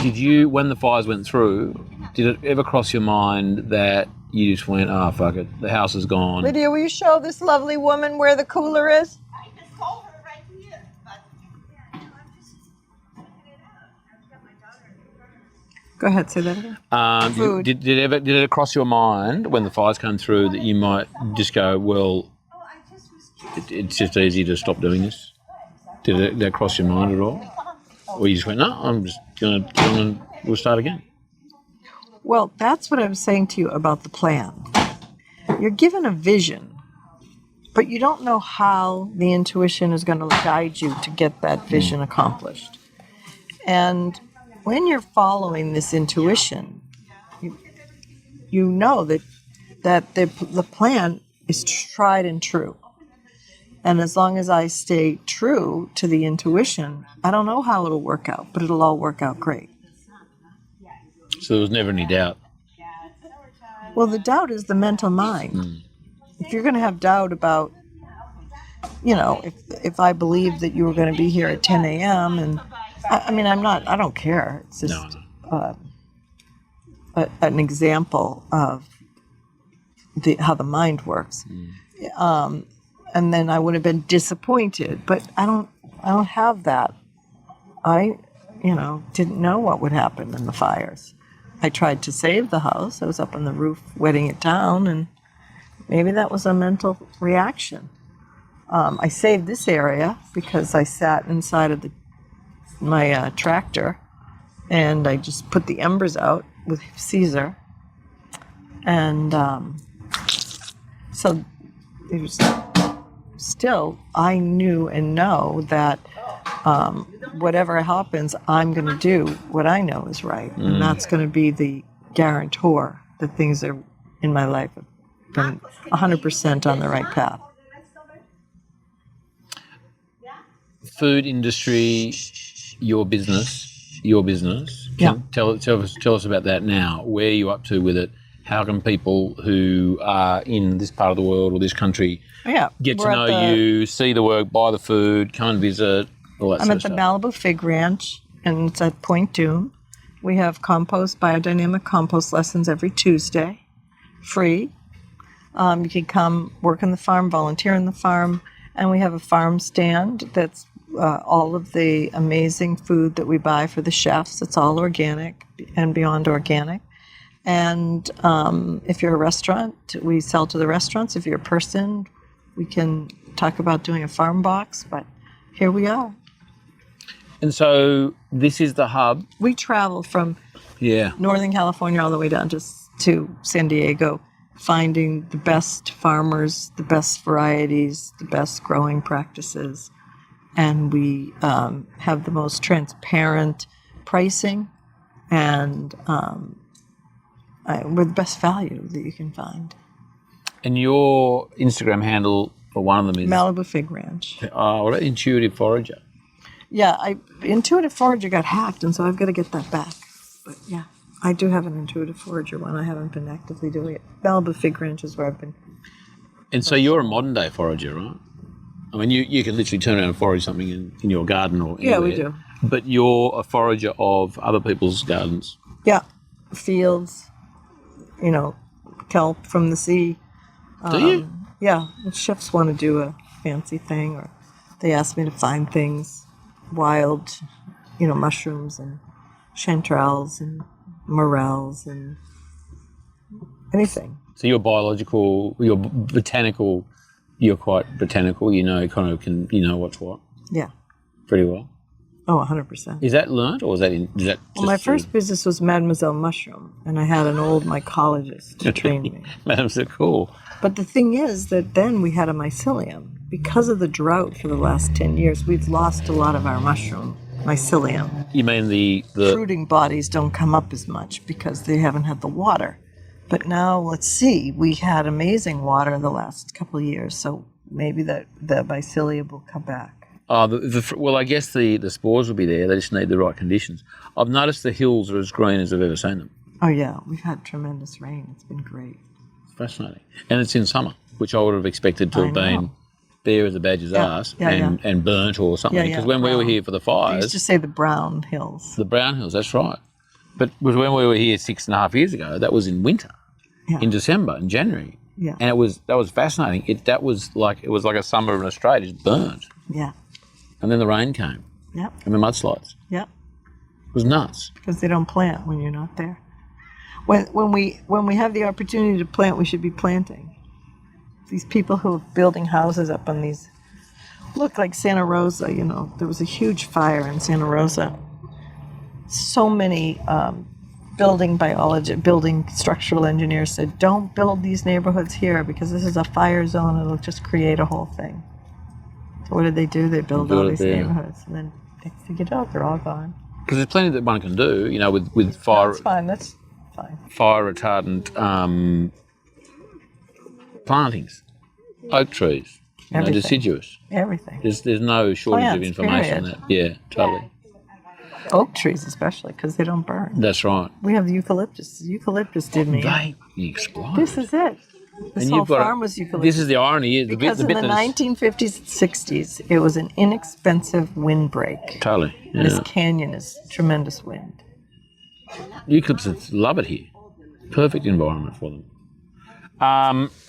Did you, when the fires went through, did it ever cross your mind that you just went, oh, fuck it, the house is gone? Lydia, will you show this lovely woman where the cooler is? I just told her right here, but I'm just checking it out. I've got my daughter in front of me. Go ahead, say that again. Food. Did it cross your mind when the fires came through that you might just go, well, Oh, I just was it's just easy to stop doing this? Did that cross your mind at all? Or you just went, no, I'm just going to we'll start again? Well, that's what I was saying to you about the plan. You're given a vision, but you don't know how the intuition is going to guide you to get that vision accomplished. And when you're following this intuition, you know that the plan is tried and true. And as long as I stay true to the intuition, I don't know how it'll work out, but it'll all work out great. So there was never any doubt. Well, the doubt is the mental mind. If you're going to have doubt about, if I believe that you were going to be here at 10 a.m. and I don't care. It's just an example of how the mind works. And then I would have been disappointed, but I don't have that. I, didn't know what would happen in the fires. I tried to save the house. I was up on the roof wetting it down, and maybe that was a mental reaction. I saved this area because I sat inside of my tractor, and I just put the embers out with Caesar. And so there's still, I knew and know that whatever happens, I'm going to do what I know is right. And that's going to be the guarantor that things are in my life have been 100% on the right path. Food industry, your business. Yeah. Tell us about that now. Where are you up to with it? How can people who are in this part of the world or this country get to know you, see the work, buy the food, come and visit, all that I'm sort at of the stuff? Malibu Fig Ranch, and it's at Point Doom. We have biodynamic compost lessons every Tuesday, free. You can come work on the farm, volunteer on the farm, and we have a farm stand that's all of the amazing food that we buy for the chefs. It's all organic and beyond organic. And if you're a restaurant, we sell to the restaurants. If you're a person, we can talk about doing a farm box, but here we are. And so this is the hub. We travel from Northern California all the way down to San Diego, finding the best farmers, the best varieties, the best growing practices. And we have the most transparent pricing, and we're the best value that you can find. And your Instagram handle, or one of them, is Malibu Fig Ranch. What Intuitive Forager. Yeah, Intuitive Forager got hacked, and so I've got to get that back. But yeah, I do have an Intuitive Forager one. I haven't been actively doing it. Malibu Fig Ranch is where I've been. And so you're a modern day forager, right? I mean, you can literally turn around and forage something in your garden or anywhere. Yeah, we do. But you're a forager of other people's gardens. Yeah, fields, kelp from the sea. Do you? Yeah, if chefs want to do a fancy thing, or they ask me to find things, wild, mushrooms and chanterelles and morels and anything. So you're biological, you're botanical, you're quite botanical, what's what Yeah. pretty well. Oh, 100%. Is that learnt, or is that just Well, my first business was Mademoiselle Mushroom, and I had an old mycologist to train me. Madam, so cool. But the thing is that then we had a mycelium. Because of the drought for the last 10 years, we've lost a lot of our mushroom mycelium. You mean the Fruiting bodies don't come up as much because they haven't had the water. But now, let's see, we had amazing water the last couple of years, so maybe the mycelium will come back. well, I guess the spores will be there. They just need the right conditions. I've noticed the hills are as green as I've ever seen them. Oh, yeah, we've had tremendous rain. It's been great. Fascinating. And it's in summer, which I would have expected to have been bare as a badger's ass and burnt or something. Because when we were here for the fires... I used to say the brown hills. The brown hills, that's right. But when we were here 6.5 years ago, that was in winter, in December, in January. Yeah. And that was fascinating. It was like a summer in Australia, just burnt. Yeah. And then the rain came. Yep. And the mudslides. Yep. It was nuts. Because they don't plant when you're not there. When we have the opportunity to plant, we should be planting. These people who are building houses up on these look like Santa Rosa. There was a huge fire in Santa Rosa. So many building structural engineers said, don't build these neighborhoods here because this is a fire zone. It'll just create a whole thing. So what did they do? They built all these neighborhoods, and then they figured out they're all gone. Because there's plenty that one can do, with fire. That's fine. That's fine. Fire retardant plantings, oak trees, deciduous. Everything. There's no shortage of Plants, information on period. that. Yeah, totally. Oak trees especially, because they don't burn. That's right. We have the eucalyptus. The eucalyptus did me. They explode. This is it. This whole farm was eucalyptus. This is the irony. Because in the 1950s and 60s, it was an inexpensive windbreak. Totally. Yeah. This canyon is tremendous wind. Eucalyptus love it here. Perfect environment for them.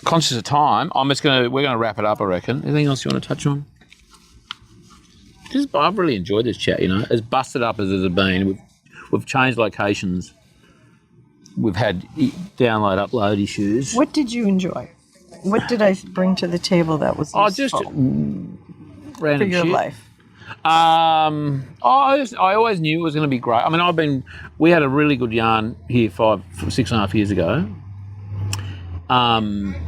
Conscious of time, we're gonna wrap it up, I reckon. Anything else you want to touch on? I've really enjoyed this chat, as busted up as it has been. We've changed locations. We've had download, upload issues. What did you enjoy? What did I bring to the table that was useful just random for your shit. life? I always knew it was going to be great. I mean, we had a really good yarn here 6.5 years ago.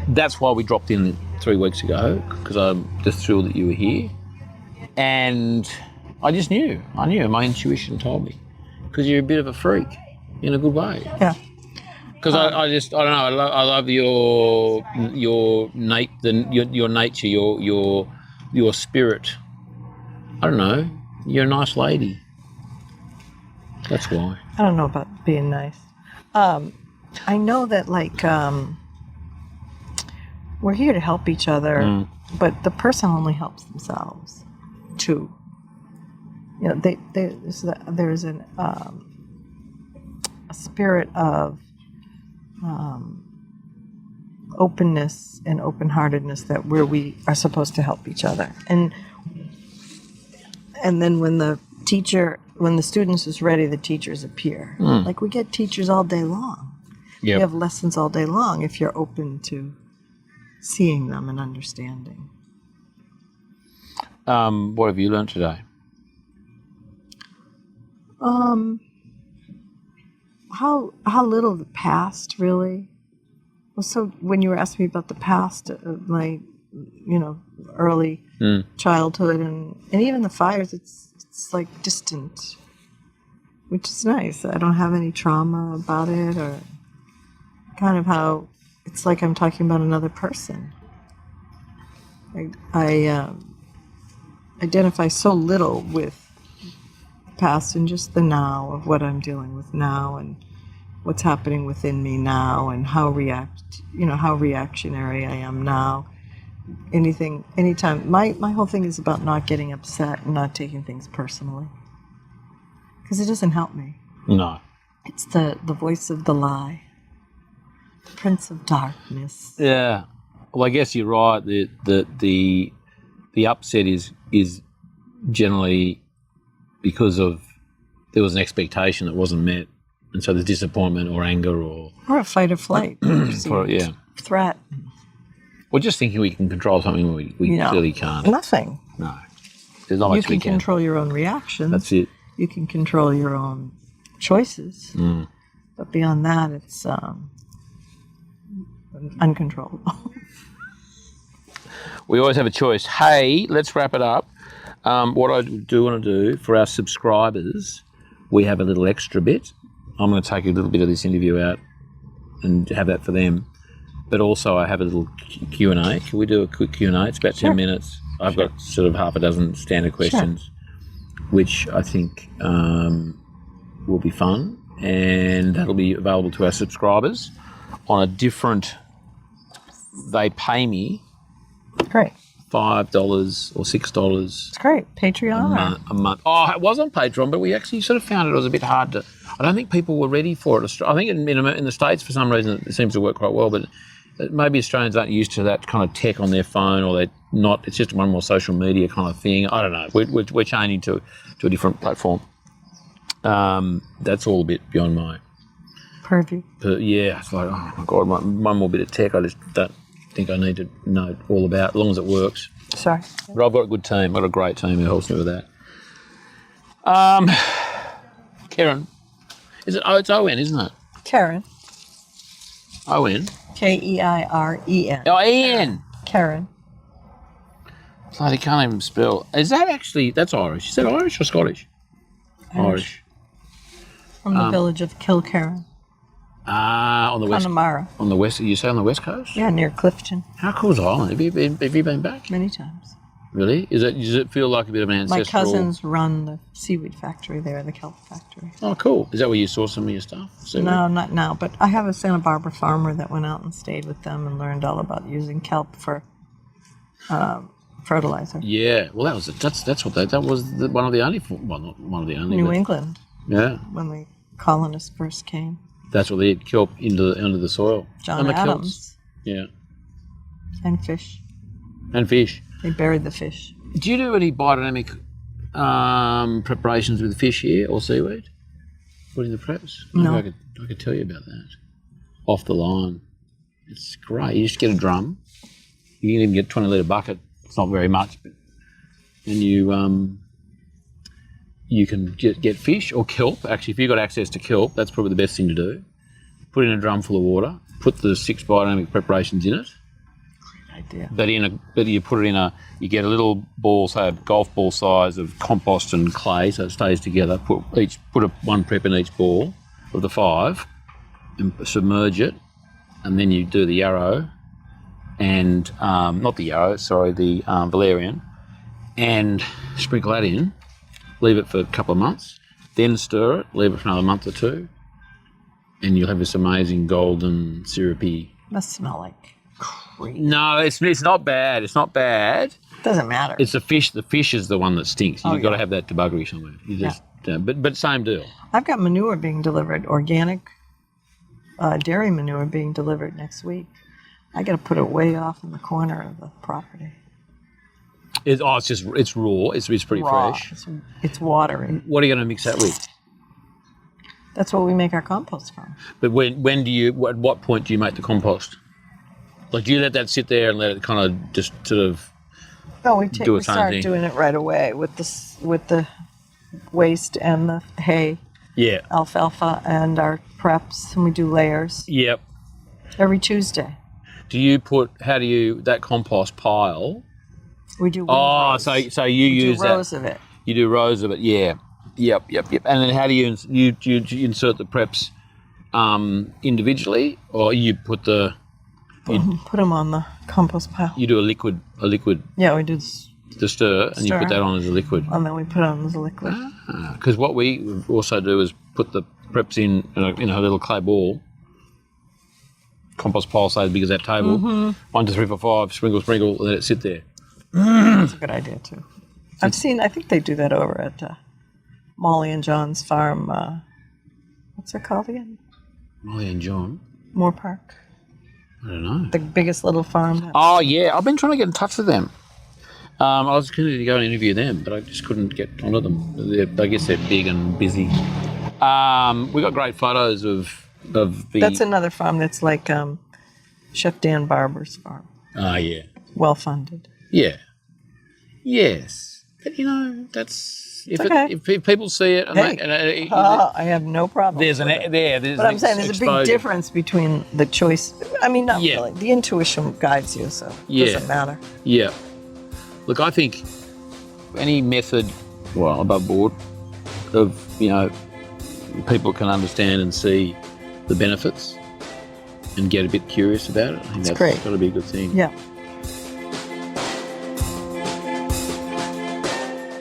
That's why we dropped in 3 weeks ago, because I'm just thrilled that you were here. And I just knew. My intuition told me. Because you're a bit of a freak, in a good way. Yeah. Because I don't know. I love your nature, your spirit. I don't know. You're a nice lady. That's why. I don't know about being nice. I know that we're here to help each other, but the person only helps themselves too. There's a spirit of openness and open-heartedness that where we are supposed to help each other, and And then when the students is ready, the teachers appear. Like we get teachers all day long. Yep. We have lessons all day long if you're open to seeing them and understanding. What have you learned today? How little the past really. Well, so when you were asking me about the past of my, early childhood and even the fires, it's like distant, which is nice. I don't have any trauma about it, or kind of how it's like I'm talking about another person. I identify so little with the past and just the now of what I'm dealing with now and what's happening within me now and how reactionary I am now. Anytime. My whole thing is about not getting upset and not taking things personally, because it doesn't help me. No. It's the voice of the lie, the Prince of Darkness. Yeah. Well, I guess you're right. The upset is generally because of there was an expectation that wasn't met, and so there's disappointment or anger or a fight or flight. Threat. Or just thinking we can control something we clearly can't. Nothing. No. There's not much we You can control your own reactions. That's it. You can control your own choices. But beyond that, it's uncontrollable. We always have a choice. Hey, let's wrap it up. What I do want to do for our subscribers, we have a little extra bit. I'm going to take a little bit of this interview out and have that for them. But also I have a little Q&A. Can we do a quick Q&A? It's about 10 minutes. I've got sort of half a dozen standard questions, which I think will be fun. And that'll be available to our subscribers on a different... They pay me Great. $5 or $6 It's great. Patreon. a month. Oh, it was on Patreon, but we actually sort of found it was a bit hard to... I don't think people were ready for it. I think in the States, for some reason, it seems to work quite well, but maybe Australians aren't used to that kind of tech on their phone, or they're not. It's just one more social media kind of thing. I don't know. We're changing to a different platform. That's all a bit beyond my purview. Yeah, it's like, oh my God, one more bit of tech I just don't think I need to know all about, as long as it works. Sorry. But I've got a good team. I've got a great team who helps me with that. Karen, it's Owen, isn't it? Karen. Owen. K-E-I-R-E-N. Oh, Ian. Karen. Bloody can't even spell. Is that actually, that's Irish. Is that Irish or Scottish? Irish. From the village of Kilkerran. On the west. Connemara. On the west, you say on the west coast? Yeah, near Clifton. How cool is Ireland? Have you been back? Many times. Really? Does it feel like a bit of an ancestral... My cousins run the seaweed factory there, the kelp factory. Oh, cool. Is that where you saw some of your stuff? Seaweed? No, not now, but I have a Santa Barbara farmer that went out and stayed with them and learned all about using kelp for fertilizer. Yeah, well, that was one of the only, well, not one of the only. New England. Yeah. When the colonists first came. That's what they had, kelp under the soil. John Adams. Yeah. And fish. And fish. They buried the fish. Do you do any biodynamic preparations with fish here or seaweed? Putting the preps? No. I could tell you about that. Off the line. It's great. You just get a drum. You can even get a 20-litre bucket. It's not very much, but and you can get fish or kelp. Actually, if you've got access to kelp, that's probably the best thing to do. Put in a drum full of water. Put the 6 biodynamic preparations in it. Idea. But you put it in you get a little ball, say a golf ball size of compost and clay, so it stays together. Put one prep in each ball of the 5, and submerge it, and then you do the yarrow, and not the yarrow, sorry, the valerian, and sprinkle that in. Leave it for a couple of months, then stir it. Leave it for another month or 2, and you'll have this amazing golden syrupy. Must smell like. No, it's not bad. It's not bad. Doesn't matter. It's the fish. The fish is the one that stinks. You've got to have that debuggery somewhere. You just, but same deal. I've got manure being delivered, organic dairy manure being delivered next week. I got to put it way off in the corner of the property. It's raw. It's pretty raw. fresh. It's watery. What are you going to mix that with? That's what we make our compost from. But when do you? At what point do you make the compost? Like, do you let that sit there and let it kind of just sort of? No, we Do its own start thing. doing it right away with the waste and the hay, Yeah. alfalfa, and our preps, and we do layers Yep. every Tuesday. How do you that compost pile? We do. Oh, windrows. so you we use do that. rows of it. You do rows of it, yeah. Yep. And then how do you insert the preps individually, or you put the Put them on the compost pile. you do a liquid Yeah, we do this, to stir, and you put Stir. that on as a liquid. and then we put it on as a liquid. Because what we also do is put the preps in a little clay ball. Compost pile, say as big as that table. 1, 2, 3, 4, 5. Sprinkle, and let it sit there. That's a good idea too. I think they do that over at Molly and John's farm. What's it called again? Molly and John. Moore Park. I don't know. The biggest little farm. Oh yeah, I've been trying to get in touch with them. I was going to go and interview them, but I just couldn't get onto them. I guess they're big and busy. We got great photos of the. That's another farm that's like Chef Dan Barber's farm. Ah, yeah. Well funded. Yeah. Yes, but that's if people see it. And I have no problem. there's with it. there's. But I'm saying there's a big exposure. difference between the choice. I mean, not Yeah. really. The intuition guides you, so it doesn't matter. Yeah. Look, I think any method, above board, of people can understand and see the benefits and get a bit curious about it. I think that's great. got to be a good thing. Yeah.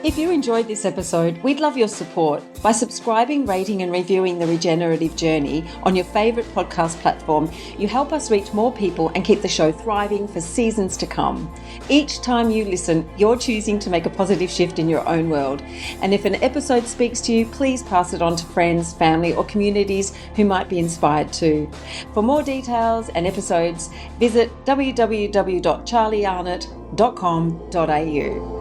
If you enjoyed this episode, we'd love your support by subscribing, rating and reviewing The Regenerative Journey on your favourite podcast platform. You help us reach more people and keep the show thriving for seasons to come. Each time you listen, you're choosing to make a positive shift in your own world. And if an episode speaks to you, please pass it on to friends, family or communities who might be inspired too. For more details and episodes, visit www.charliearnott.com.au.